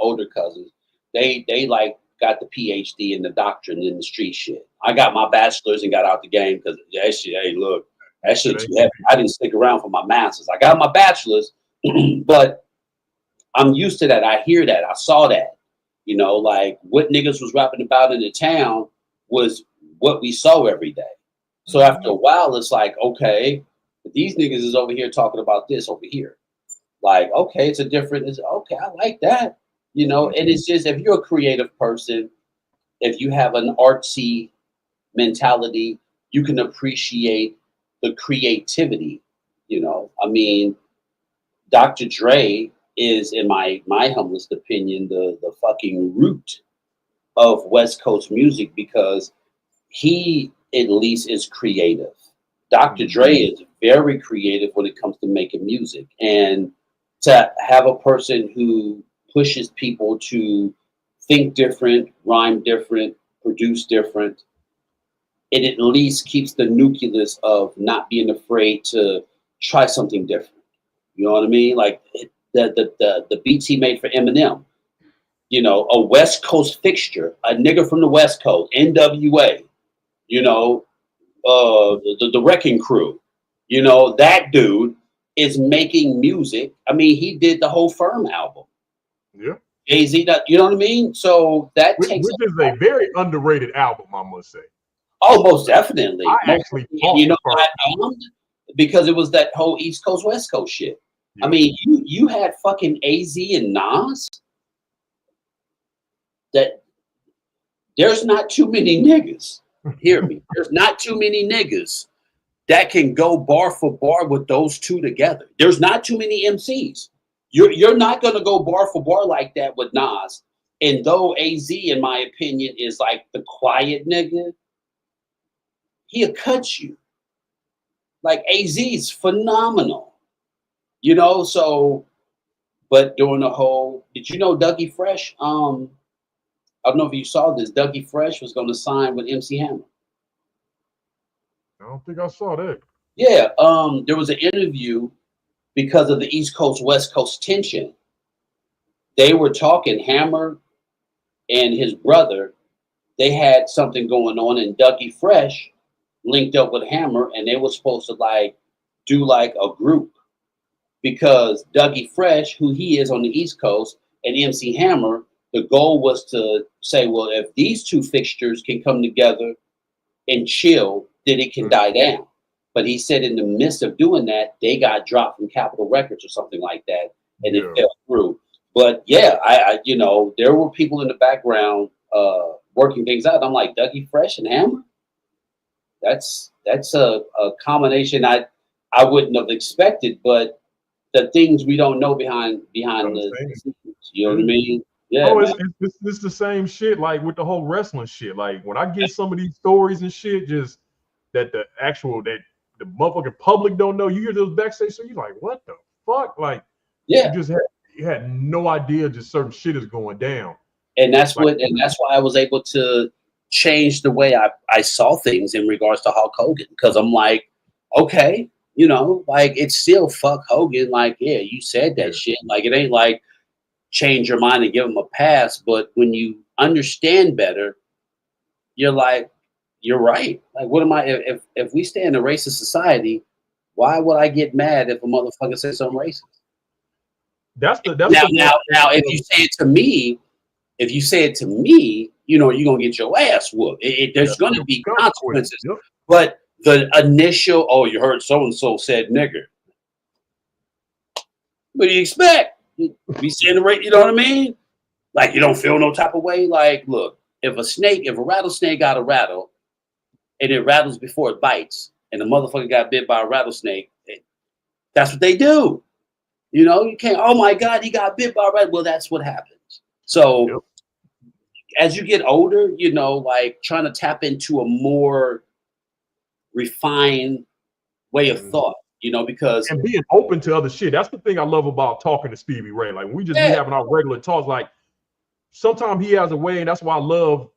older cousins, they like got the PhD in the doctrine in the street shit. I got my bachelor's and got out the game because that shit. Hey, look, that shit too heavy. I didn't stick around for my master's. I got my bachelor's, but I'm used to that. I hear that. I saw that. Like what niggas was rapping about in the town was what we saw every day. So after a while, it's like, okay, these niggas is over here talking about this over here. Like, okay, it's okay, I like that. And it's just, if you're a creative person, if you have an artsy mentality, you can appreciate the creativity. I mean, Dr. Dre is, in my humblest opinion, the fucking root of West Coast music because he at least is creative. Dr. Dre is very creative when it comes to making music. And to have a person who pushes people to think different, rhyme different, produce different, it at least keeps the nucleus of not being afraid to try something different. You know what I mean? Like the beats he made for Eminem, you know, a West Coast fixture, a nigga from the West Coast, NWA, you know, the Wrecking Crew, you know, that dude is making music. I mean, he did the whole Firm album. Yeah. Jay-Z, you know what I mean? So that Which takes is a very underrated album, I must say. Oh, most definitely. I actually You know Firm why I bombed? Because it was that whole East Coast, West Coast shit. Yep. I mean, you had fucking AZ and Nas. That there's not too many niggas. Hear me. There's not too many niggas that can go bar for bar with those two together. There's not too many MCs. You're not gonna go bar for bar like that with Nas. And though AZ, in my opinion, is like the quiet nigga, he'll cut you. Like AZ is phenomenal, you know. So, but during the whole, did you know Dougie Fresh? I don't know if you saw this. Dougie Fresh was going to sign with MC Hammer. I don't think I saw that. Yeah, there was an interview because of the East Coast West Coast tension. They were talking. Hammer and his brother, they had something going on, and Dougie Fresh linked up with Hammer, and they were supposed to like do like a group, because Dougie Fresh, who he is on the East Coast, and MC Hammer, the goal was to say, well, if these two fixtures can come together and chill, then it can die down. But he said in the midst of doing that, they got dropped from Capitol Records or something like that, and it fell through. But yeah, I you know, there were people in the background working things out. I'm like, Dougie Fresh and Hammer? That's a combination I wouldn't have expected, but the things we don't know behind the scenes, you know what I mean? Yeah. Oh, it's the same shit like with the whole wrestling shit. Like when I get some of these stories and shit, just that the motherfucking public don't know. You hear those backstage, so you're like, what the fuck? Like, yeah, you had no idea just certain shit is going down. And that's why I was able to change the way I saw things in regards to Hulk Hogan, because I'm like, okay, you know, like it's still fuck Hogan. Like, yeah, you said that shit. Like, it ain't like change your mind and give him a pass. But when you understand better, you're like, you're right. Like, what am I? If we stay in a racist society, why would I get mad if a motherfucker says something racist? Now, if you say it to me, you know, you're gonna get your ass whooped. There's gonna be consequences. Yep. But the initial, oh, you heard so and so said nigger. What do you expect? Be saying the right, you know what I mean? Like, you don't feel no type of way. Like, look, if a rattlesnake got a rattle, and it rattles before it bites, and the motherfucker got bit by a rattlesnake, that's what they do. You know, you can't, oh my God, he got bit by a rattlesnake. Well, that's what happens. So as you get older, you know, like trying to tap into a more refined way of thought, you know, because and being open to other shit. That's the thing I love about talking to Stevie Ray. Like, we just be having our regular talks. Like, sometimes he has a way, and that's why I love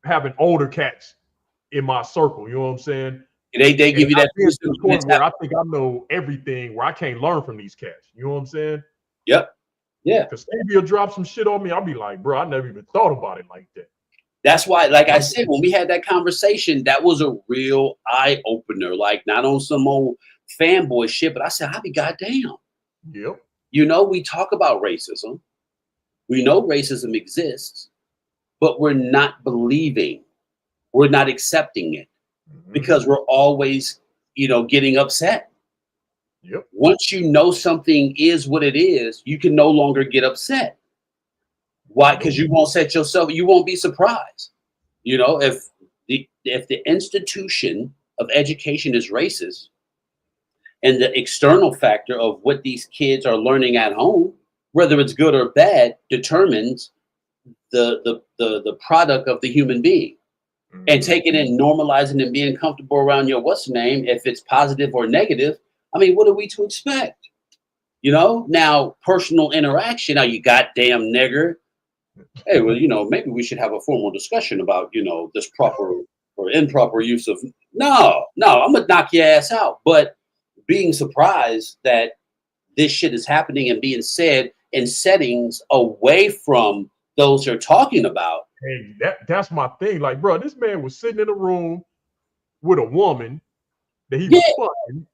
having older cats in my circle. You know what I'm saying? They give you that point where I think I know everything, where I can't learn from these cats. You know what I'm saying? Yep. Yeah. Because Stevie will drop some shit on me. I'll be like, bro, I never even thought about it like that. That's why, like I said, when we had that conversation, that was a real eye opener. Like, not on some old fanboy shit, but I said, I be goddamn. Yep. You know, we talk about racism. We know racism exists, but we're not believing. We're not accepting it because we're always, you know, getting upset. Yep. Once you know something is what it is, you can no longer get upset. Why? Because you won't set yourself, you won't be surprised. You know, if the institution of education is racist, and the external factor of what these kids are learning at home, whether it's good or bad, determines the product of the human being. And taking it and normalizing and being comfortable around your what's the name, if it's positive or negative, I mean, what are we to expect? You know, now personal interaction, now you goddamn nigger. Hey, well, you know, maybe we should have a formal discussion about, you know, this proper or improper use of. No, I'm gonna knock your ass out. But being surprised that this shit is happening and being said in settings away from those they're talking about. Hey, that's my thing. Like, bro, this man was sitting in a room with a woman that he was fucking.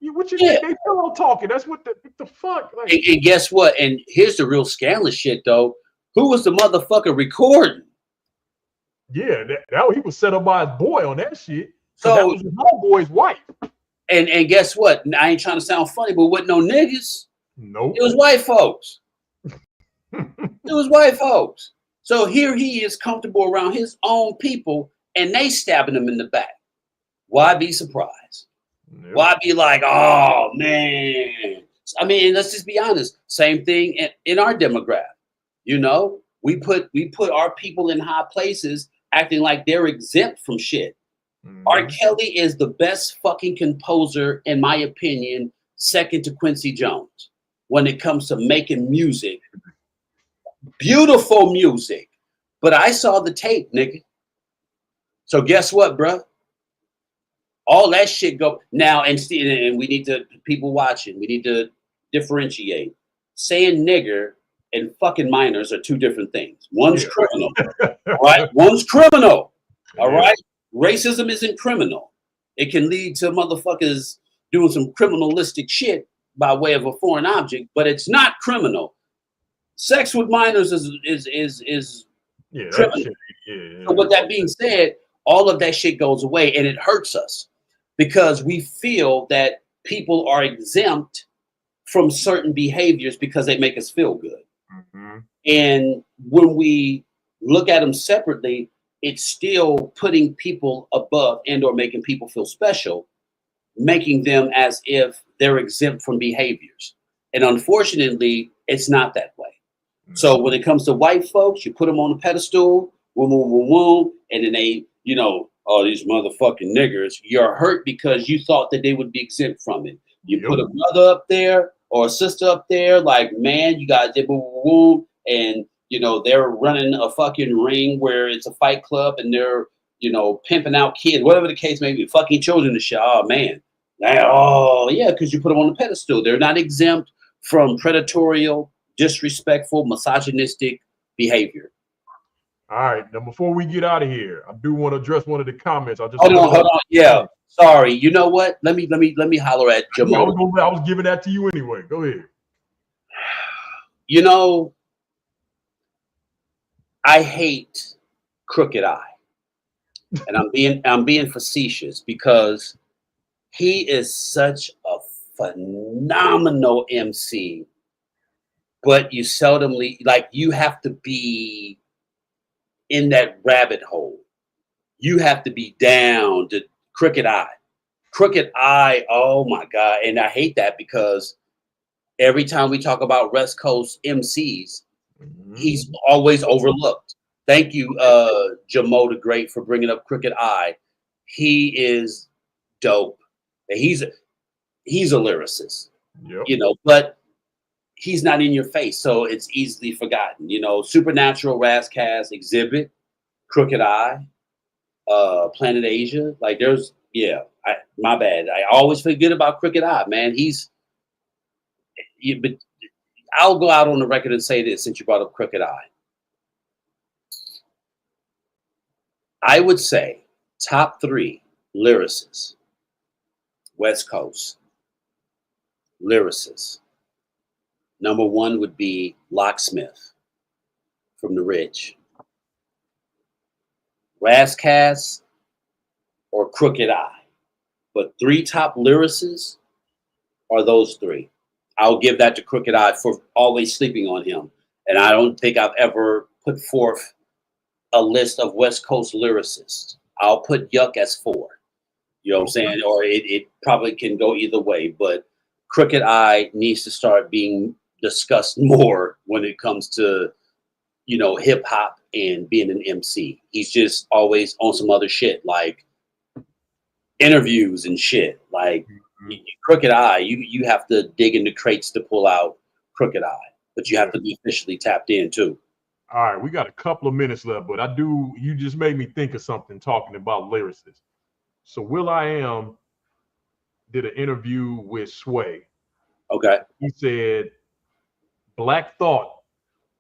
What you think they pillow talking? That's what the fuck. Like, and guess what? And here's the real scandalous shit, though. Who was the motherfucker recording? Yeah, that he was set up by his boy on that shit. So that was his homeboy's wife. And guess what? I ain't trying to sound funny, but wasn't no niggas. Nope. It was white folks. It was white folks. So here he is comfortable around his own people, and they stabbing him in the back. Why be surprised? Yep. Why be like, oh man? I mean, let's just be honest. Same thing in our demographic. You know, we put our people in high places, acting like they're exempt from shit. Mm-hmm. R. Kelly is the best fucking composer, in my opinion, second to Quincy Jones, when it comes to making music. Beautiful music. But I saw the tape, nigga. So guess what, bro? All that shit go now, and we need to, people watching, we need to differentiate. Saying nigger and fucking minors are two different things. One's criminal, right? One's criminal, all right? Racism isn't criminal. It can lead to motherfuckers doing some criminalistic shit by way of a foreign object, but it's not criminal. Sex with minors is criminal. So with that being said, all of that shit goes away, and it hurts us because we feel that people are exempt from certain behaviors because they make us feel good. Mm-hmm. And when we look at them separately, it's still putting people above and or making people feel special, making them as if they're exempt from behaviors. And unfortunately, it's not that way. Mm-hmm. So when it comes to white folks, you put them on a pedestal, and then they, you know, oh, these motherfucking niggers, you're hurt because you thought that they would be exempt from it. You put a brother up there or a sister up there, like, man, you guys did and you know, they're running a fucking ring where it's a fight club and they're, you know, pimping out kids, whatever the case may be, fucking children and shit. Oh, man. Oh, yeah, because you put them on a pedestal. They're not exempt from predatory, disrespectful, misogynistic behavior. All right. Now, before we get out of here, I do want to address one of the comments. Hold on. Yeah. Sorry. You know what? Let me holler at Jamal. I was giving that to you anyway. Go ahead. You know, I hate Crooked Eye, and I'm being facetious because he is such a phenomenal MC, but you seldomly, like, you have to be in that rabbit hole. You have to be down to Crooked Eye. Crooked Eye, oh my God. And I hate that because every time we talk about West Coast MCs, he's always overlooked. Thank you, Jamo the Great, for bringing up Crooked Eye. He is dope. He's a lyricist, you know, but he's not in your face, so it's easily forgotten. You know, Supernatural, Razzcast, Exhibit, Crooked Eye, Planet Asia. Like, there's, my bad. I always forget about Crooked Eye, man. But I'll go out on the record and say this, since you brought up Crooked Eye. I would say top 3 lyricists, West Coast lyricists. Number 1 would be Locksmith from the Ridge. Razzcast or Crooked Eye. But 3 top lyricists are those 3. I'll give that to Crooked Eye for always sleeping on him. And I don't think I've ever put forth a list of West Coast lyricists. I'll put Yuck as 4. You know what I'm saying? Or it probably can go either way. But Crooked Eye needs to start being discussed more when it comes to, you know, hip hop and being an MC. He's just always on some other shit, like interviews and shit. Like Crooked Eye, you have to dig into crates to pull out Crooked Eye, but you have to be officially tapped in too. All right, we got a couple of minutes left, but you just made me think of something talking about lyricists. So will.i.am did an interview with Sway. Okay. He said Black Thought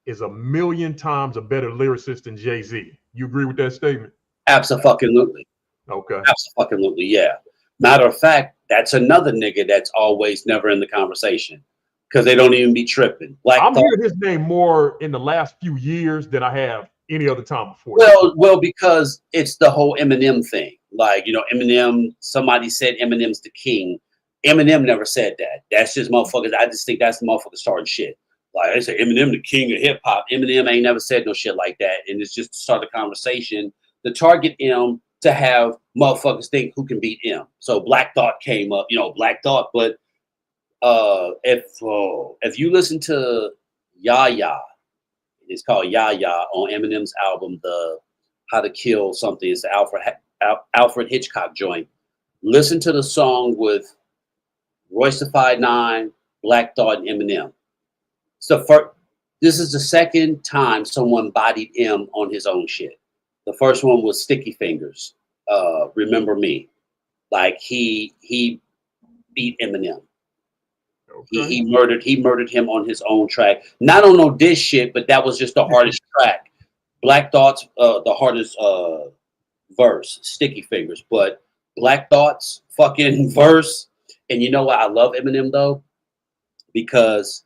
is a million times a better lyricist than Jay-Z. You agree with that statement? Absolutely. Okay. Absolutely, yeah. Matter of fact, that's another nigga that's always never in the conversation because they don't even be tripping. I'm hearing his name more in the last few years than I have any other time before. Well, because it's the whole Eminem thing. Like, Eminem, somebody said Eminem's the king. Eminem never said that. That's just motherfuckers. I just think that's the motherfucker starting shit. Like, they say Eminem the king of hip hop. Eminem ain't never said no shit like that. And it's just to start a conversation to target M to have motherfuckers think who can beat M. So Black Thought came up, Black Thought. But if you listen to Yaya, it's called Yaya on Eminem's album, the How to Kill Something. It's the Alfred Hitchcock joint. Listen to the song with Royce the 5'9", Black Thought, and Eminem. This is the second time someone bodied M on his own shit. The first one was Sticky Fingers, Remember Me. Like he beat Eminem. Okay. He murdered him on his own track. Not on no diss shit, but that was just the hardest track. Black Thought's the hardest verse, Sticky Fingers. But Black Thought's fucking verse, and you know what? I love Eminem though, because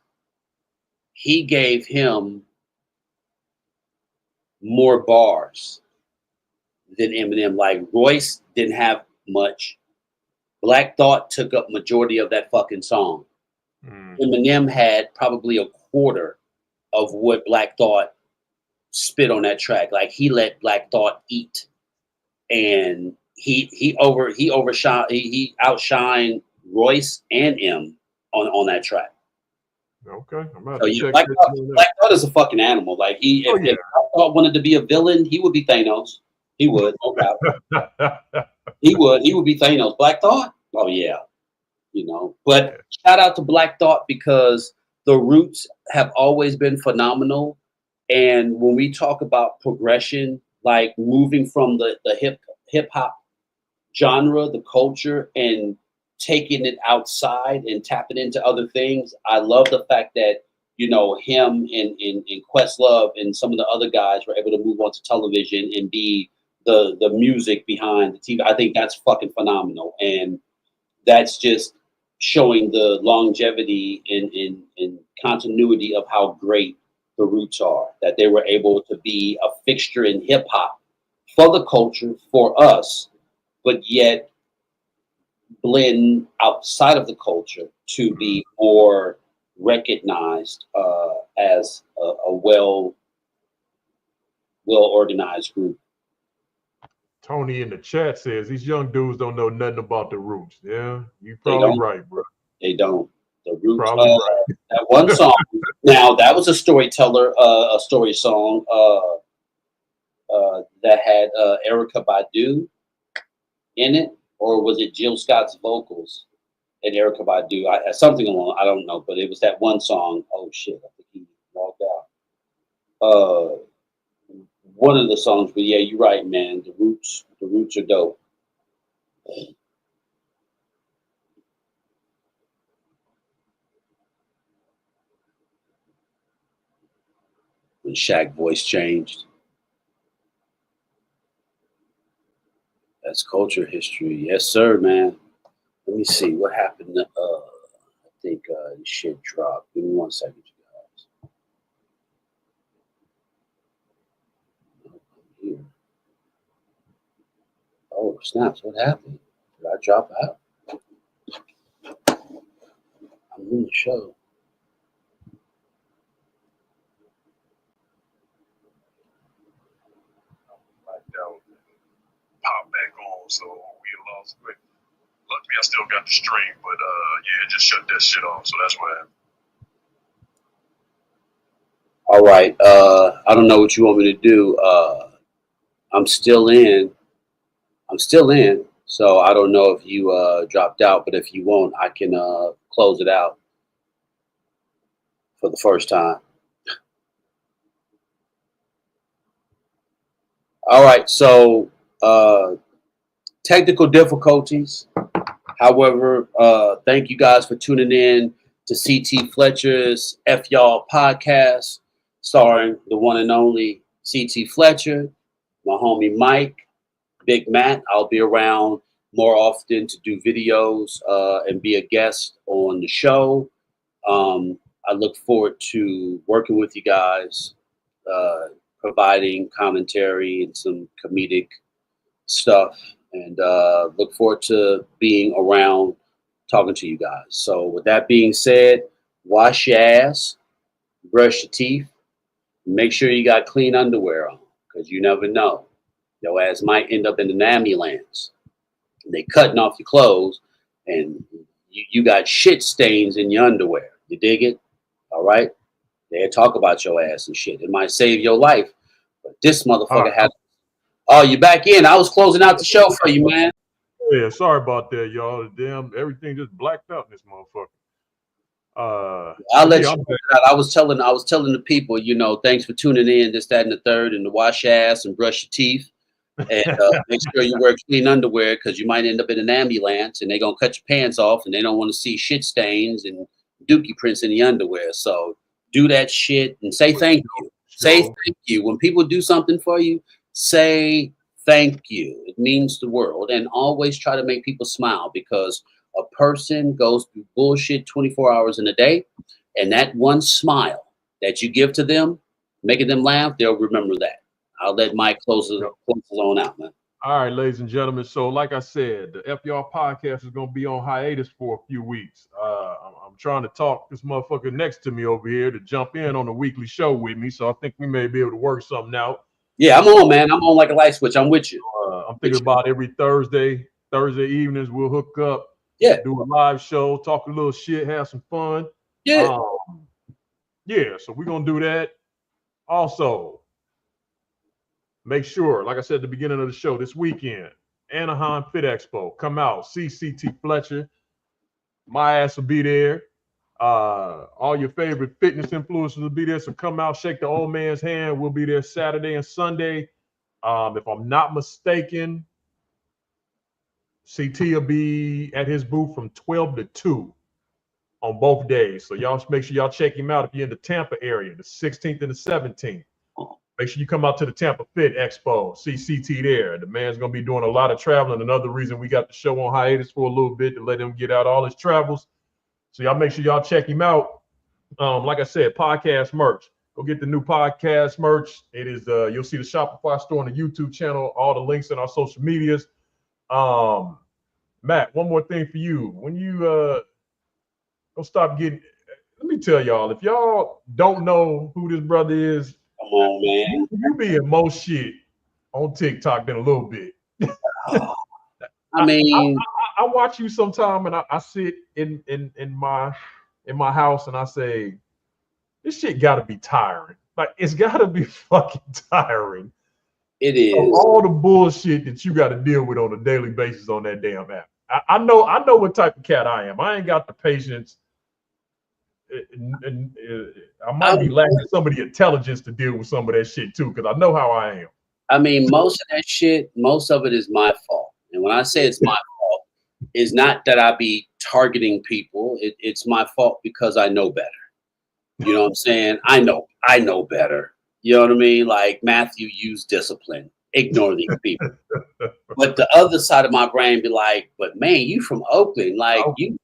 he gave him more bars than Eminem. Like Royce didn't have much. Black Thought took up majority of that fucking song. Eminem had probably a quarter of what Black Thought spit on that track. Like he let Black Thought eat, and he outshined Royce and M on that track. Okay, I'm about to check Black Thought is a fucking animal. Like if Black Thought wanted to be a villain, he would be Thanos. He would, no doubt. He would be Thanos. Black Thought? Oh yeah. But shout out to Black Thought because the roots have always been phenomenal. And when we talk about progression, like moving from the hip hop genre, the culture, and taking it outside and tapping into other things, I love the fact that, him and Questlove and some of the other guys were able to move on to television and be the music behind the TV. I think that's fucking phenomenal. And that's just showing the longevity and continuity of how great the roots are, that they were able to be a fixture in hip hop for the culture, for us, but yet blend outside of the culture to be more recognized as a well organized group. Tony in the chat says these young dudes don't know nothing about the roots. Yeah, you're probably right, bro. They don't. The roots. Probably right. That one song. Now that was a storyteller, a story song that had Erykah Badu in it, or was it Jill Scott's vocals and Erykah Badu? Something along. I don't know, but it was that one song. Oh shit! I think he walked out. One of the songs, but yeah, you're right, man. The roots are dope. When Shaq voice changed. That's culture history. Yes, sir, man. Let me see what happened. I think this shit dropped. Give me 1 second, you guys. Here. Oh, snaps. What happened? Did I drop out? I'm in the show. Pop back on, so we lost quick. Luckily, I still got the stream, but yeah, just shut that shit off. So that's what happened. All right. I don't know what you want me to do. I'm still in. So I don't know if you dropped out, but if you won't, I can close it out for the first time. All right. So technical difficulties. However, thank you guys for tuning in to CT Fletcher's F Y'all podcast, starring the one and only CT Fletcher, my homie Mike, Big Matt. I'll be around more often to do videos and be a guest on the show. I look forward to working with you guys, providing commentary and some comedic stuff, and look forward to being around talking to you guys. So with that being said, wash your ass, brush your teeth, make sure you got clean underwear on, because you never know. Your ass might end up in an ambulance. They cutting off your clothes and you got shit stains in your underwear. You dig it? All right? They talk about your ass and shit. It might save your life. But this motherfucker had. Oh, you back in. I was closing out the show for you, man. Yeah, sorry about that, y'all. Damn, everything just blacked out in this motherfucker. I'll let you know that. I was telling the people, you know, thanks for tuning in, this, that, and the third, and to wash your ass and brush your teeth. And make sure you wear clean underwear, because you might end up in an ambulance and they're going to cut your pants off and they don't want to see shit stains and dookie prints in the underwear. So do that shit and say thank you. Say thank you. When people do something for you, say thank you. It means the world. And always try to make people smile, because a person goes through bullshit 24 hours in a day. And that one smile that you give to them, making them laugh, they'll remember that. I'll let Mike close us on out, man. All right, ladies and gentlemen. So, like I said, the FYR podcast is going to be on hiatus for a few weeks. I'm trying to talk this motherfucker next to me over here to jump in on the weekly show with me. So I think we may be able to work something out. Yeah, I'm on, man. I'm on like a light switch. I'm with you. I'm thinking about every Thursday evenings, we'll hook up. Yeah. Do a live show, talk a little shit, have some fun. Yeah. Yeah, so we're going to do that. Also, make sure, like I said at the beginning of the show, this weekend, Anaheim Fit Expo. Come out, see CT Fletcher. My ass will be there. All your favorite fitness influencers will be there. So come out, shake the old man's hand. We'll be there Saturday and Sunday. If I'm not mistaken, CT will be at his booth from 12 to 2 on both days. So y'all make sure y'all check him out if you're in the Tampa area, the 16th and the 17th. Make sure you come out to the Tampa Fit Expo, see CT there. The man's going to be doing a lot of traveling. Another reason we got the show on hiatus for a little bit, to let him get out all his travels. So y'all make sure y'all check him out. Like I said, podcast merch. Go get the new podcast merch. It is you'll see the Shopify store on the YouTube channel, all the links in our social medias. Matt, one more thing for you. When you go stop getting, let me tell y'all, if y'all don't know who this brother is, come on, man. You be in most shit on TikTok than a little bit. I mean, I watch you sometime, and I sit in my house and I say, this shit got to be tiring. Like, it's got to be fucking tiring. It is. All the bullshit that you got to deal with on a daily basis on that damn app. I know what type of cat I am. I ain't got the patience. And I might be lacking some of the intelligence to deal with some of that shit too, because I know how I am. I mean, most of that shit, most of it is my fault. And when I say it's my fault, it's not that I be targeting people. It's my fault because I know better. You know what I'm saying? I know better. You know what I mean? Like, Matthew, use discipline. Ignore these people. But the other side of my brain be like, but man, you from Oakland. Like, you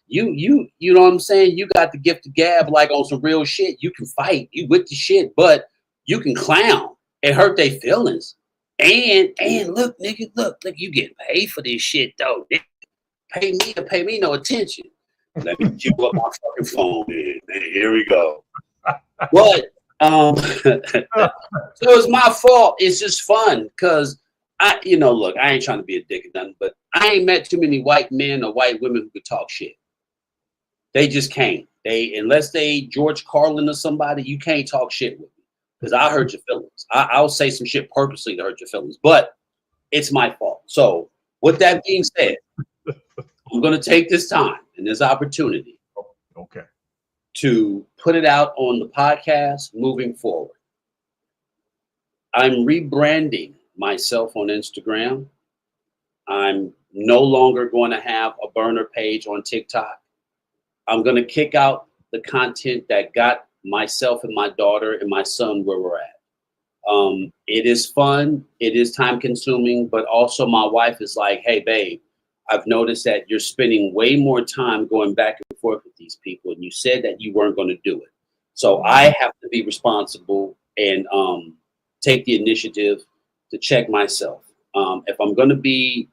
know what I'm saying? You got the gift of gab, like, on some real shit. You can fight. You with the shit, but you can clown and hurt their feelings. And look, nigga, look, you getting paid for this shit, though. Pay me no attention. Let me cue up my fucking phone, man. Here we go. But so it's my fault. It's just fun because look, I ain't trying to be a dick or nothing, but I ain't met too many white men or white women who could talk shit. They just can't. Unless they George Carlin or somebody, you can't talk shit with me because I hurt your feelings. I'll say some shit purposely to hurt your feelings, but it's my fault. So with that being said, I'm going to take this time and this opportunity to put it out on the podcast moving forward. I'm rebranding myself on Instagram. I'm no longer going to have a burner page on TikTok. I'm going to kick out the content that got myself and my daughter and my son where we're at. It is fun. It is time consuming, but also my wife is like, hey, babe, I've noticed that you're spending way more time going back and forth with these people. And you said that you weren't going to do it. So I have to be responsible and take the initiative to check myself. If I'm going to be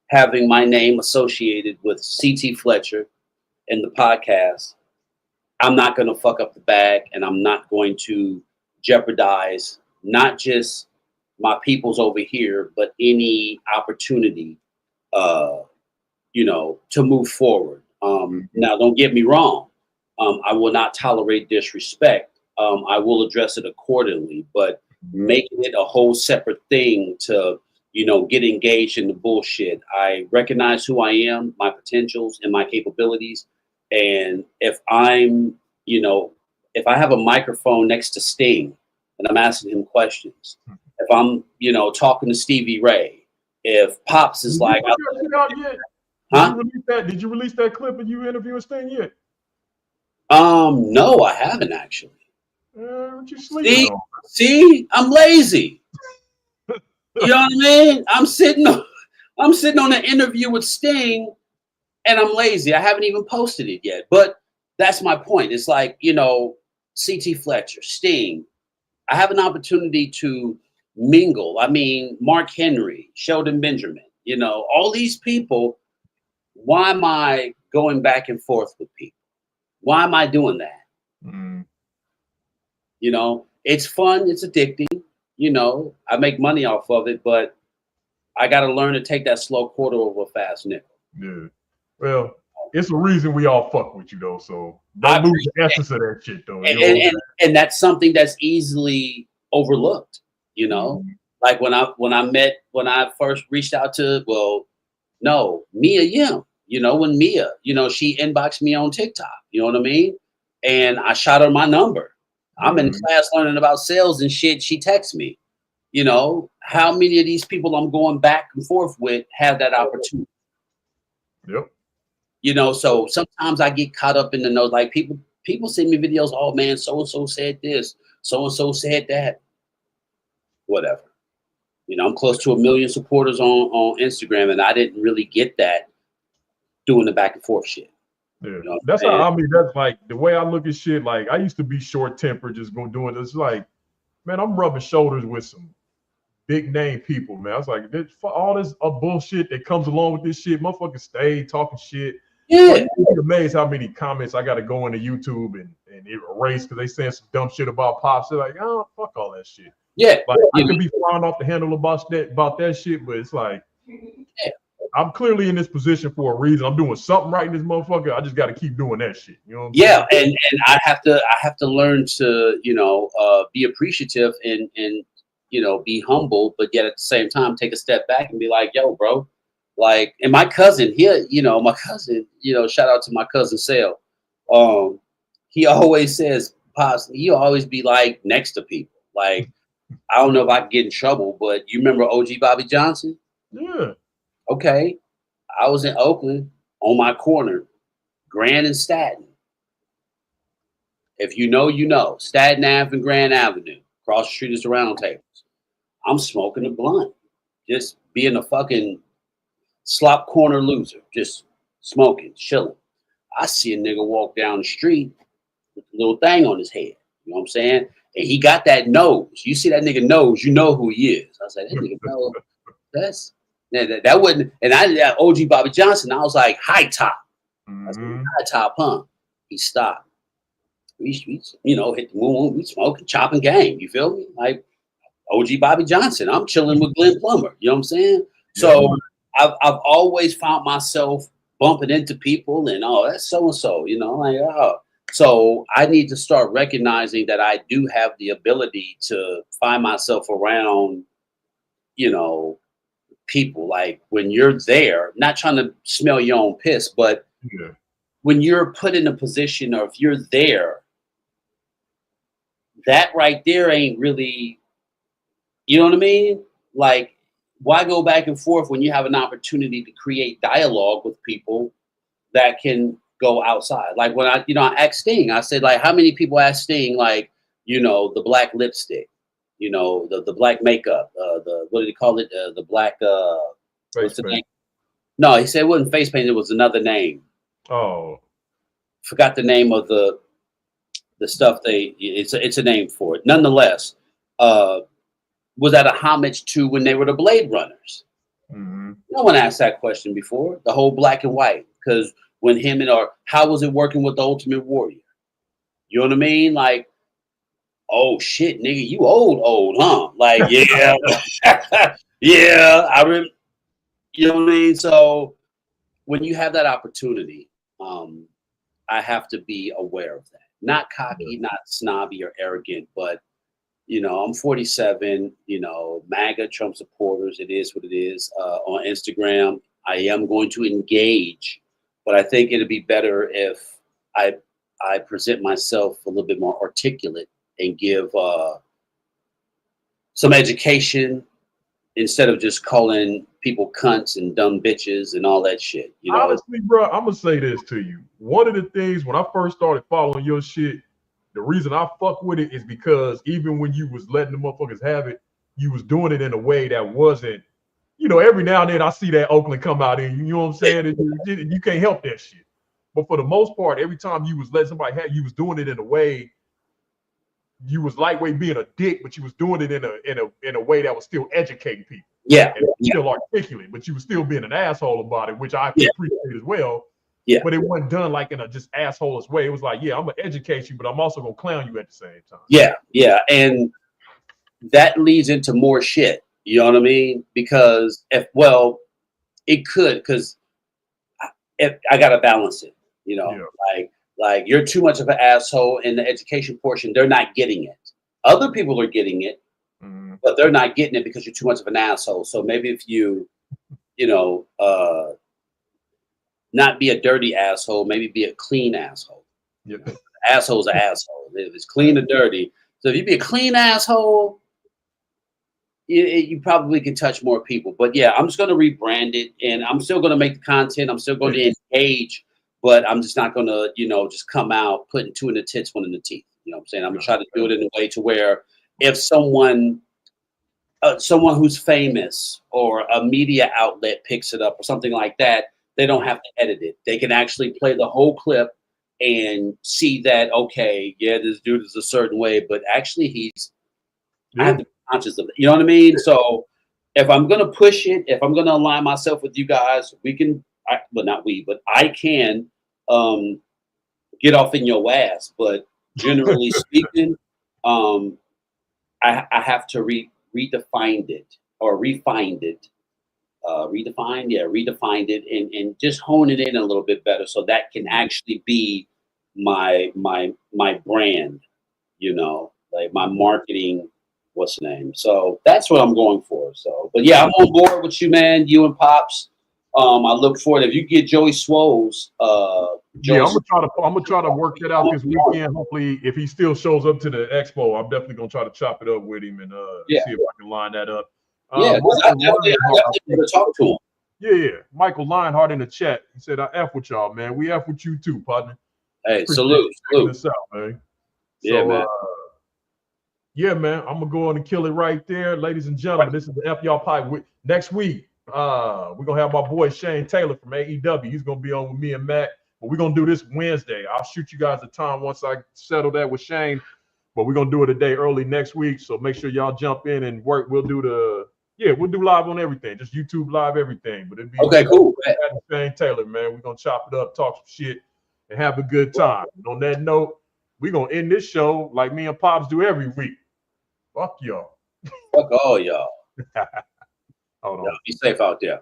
having my name associated with C.T. Fletcher in the podcast, I'm not going to fuck up the bag, and I'm not going to jeopardize not just my peoples over here, but any opportunity, to move forward. Now, don't get me wrong. I will not tolerate disrespect. I will address it accordingly, but making it a whole separate thing to, get engaged in the bullshit. I recognize who I am, my potentials and my capabilities. And if I'm, if I have a microphone next to Sting and I'm asking him questions, if I'm, talking to Stevie Ray, if Pops is like, huh? Did you release that clip of you interviewing Sting yet? No, I haven't actually. What you sleeping on? See, I'm lazy. You know what I mean? I'm sitting on an interview with Sting, and I'm lazy. I haven't even posted it yet. But that's my point. It's like, C.T. Fletcher, Sting. I have an opportunity to mingle. I mean, Mark Henry, Sheldon Benjamin, all these people. Why am I going back and forth with people? Why am I doing that? Mm. It's fun. It's addicting. I make money off of it, but I got to learn to take that slow quarter over a fast nickel. Yeah. Well, it's a reason we all fuck with you, though. So don't lose the essence of that shit, though. And that's something that's easily overlooked. Like when I first reached out to, Mia Yim. When Mia, she inboxed me on TikTok. You know what I mean? And I shot her my number. I'm in class learning about sales and shit. She texts me. How many of these people I'm going back and forth with have that opportunity? Yep. So sometimes I get caught up in the notes. Like people send me videos. Oh man, so and so said this. So and so said that. Whatever. I'm close to 1 million supporters on Instagram, and I didn't really get that doing the back and forth shit. Yeah, that's how that's like the way I look at shit. Like I used to be short tempered, just go doing this. Like, man, I'm rubbing shoulders with some big name people, man. I was like, for all this bullshit that comes along with this shit, motherfuckers stay talking shit. Yeah, like, you'd be amazed how many comments I got to go into YouTube and erase because they saying some dumb shit about Pops. They're like, oh, fuck all that shit. Yeah, like I could be flying off the handle about that shit, but it's like. Yeah. I'm clearly in this position for a reason. I'm doing something right in this motherfucker. I just got to keep doing that shit. You know what I'm saying? And I have to learn to be appreciative and be humble, but yet at the same time take a step back and be like, yo, bro, like, and my cousin here, shout out to my cousin Sale. He always says, Pops, he'll always be like next to people. Like, I don't know if I can get in trouble, but you remember OG Bobby Johnson? Yeah. Okay, I was in Oakland on my corner, Grand and Staten. If you know, Staten Ave and Grand Avenue. Across the street is the Round Tables. I'm smoking a blunt, just being a fucking slop corner loser, just smoking, chilling. I see a nigga walk down the street with a little thing on his head. You know what I'm saying? And he got that nose. You see that nigga nose, you know who he is. I said, that nigga knows. That wouldn't, and I did that OG Bobby Johnson. I was like, high top. I said, high top, huh? He stopped. We hit the moon. We smoking, chopping gang. You feel me? Like OG Bobby Johnson. I'm chilling with Glenn Plummer. You know what I'm saying? So I've always found myself bumping into people and that's so and so. So I need to start recognizing that I do have the ability to find myself around, people. Like when you're there, not trying to smell your own piss, but when you're put in a position, or if you're there, that right there ain't really, you know what I mean? like, why go back and forth when you have an opportunity to create dialogue with people that can go outside? Like when I asked Sting, I said, like, how many people asked Sting, like, the black lipstick, the black makeup, the, what did he call it? The black, what's the name? No, he said it wasn't face paint. It was another name. Oh, forgot the name of the stuff it's a name for it. Nonetheless, was that a homage to when they were the Blade Runners? mm-hmm. No one asked that question before. The whole black and white, because when how was it working with the Ultimate Warrior? You know what I mean? Like, oh shit, nigga, you old, huh? Like, yeah, yeah, you know what I mean? So when you have that opportunity, I have to be aware of that. Not cocky, not snobby or arrogant, but I'm 47, MAGA Trump supporters. It is what it is. On Instagram, I am going to engage, but I think it'd be better if I present myself a little bit more articulate and give some education instead of just calling people cunts and dumb bitches and all that shit. Honestly, bro, I'm gonna say this to you. One of the things when I first started following your shit, the reason I fuck with it is because even when you was letting the motherfuckers have it, you was doing it in a way that wasn't, every now and then I see that Oakland come out and you know what I'm saying? And you can't help that shit. But for the most part, every time you was letting somebody have, you was doing it in a way, you was lightweight being a dick, but you was doing it in a way that was still educating people. Yeah. And still articulate, but you was still being an asshole about it, which I appreciate as well. Yeah. But it wasn't done like in a just asshole way. It was like, yeah, I'm gonna educate you, but I'm also gonna clown you at the same time. Yeah, yeah. And that leads into more shit. You know what I mean? Because it could, because I gotta balance it, like you're too much of an asshole in the education portion, they're not getting it. Other people are getting it, but they're not getting it because you're too much of an asshole. So maybe if you, not be a dirty asshole, maybe be a clean asshole. Yep. Asshole's an asshole. If it's clean or dirty. So if you be a clean asshole, you probably can touch more people. But yeah, I'm just going to rebrand it, and I'm still going to make the content. I'm still going to engage, but I'm just not going to, just come out putting two in the tits, one in the teeth. You know what I'm saying? I'm going to try to do it in a way to where if someone who's famous or a media outlet picks it up or something like that, they don't have to edit it. They can actually play the whole clip and see that, okay, yeah, this dude is a certain way, but actually I have to be conscious of it. You know what I mean? So if I'm going to push it, if I'm going to align myself with you guys, I can get off in your ass. But generally speaking, I have to redefine it or refined it. Redefined it and just hone it in a little bit better so that can actually be my brand, like my marketing, what's the name? So that's what I'm going for. So, but yeah, I'm on board with you, man, you and Pops. I look forward, if you get Joey Swole's I'm gonna try to work that out this weekend. Hopefully, if he still shows up to the expo, I'm definitely gonna try to chop it up with him and see if I can line that up. I definitely want to talk to him. Yeah. Michael Lionheart in the chat. He said, I F with y'all, man. We F with you too, partner. Hey, salute. This out, man. Yeah, man. Yeah, man. I'm gonna go on and kill it right there. Ladies and gentlemen, this is the F Y'all Pipe. Next week, we're gonna have my boy Shane Taylor from AEW. He's gonna be on with me and Matt. But we're gonna do this Wednesday. I'll shoot you guys a time once I settle that with Shane. But we're gonna do it a day early next week. So make sure y'all jump in and work. We'll do live on everything. Just YouTube live everything. But it'd be okay, cool. Shane Taylor, man. We're gonna chop it up, talk some shit, and have a good time. And on that note, we're gonna end this show like me and Pops do every week. Fuck y'all. Fuck all y'all. Hold on. Be safe out there.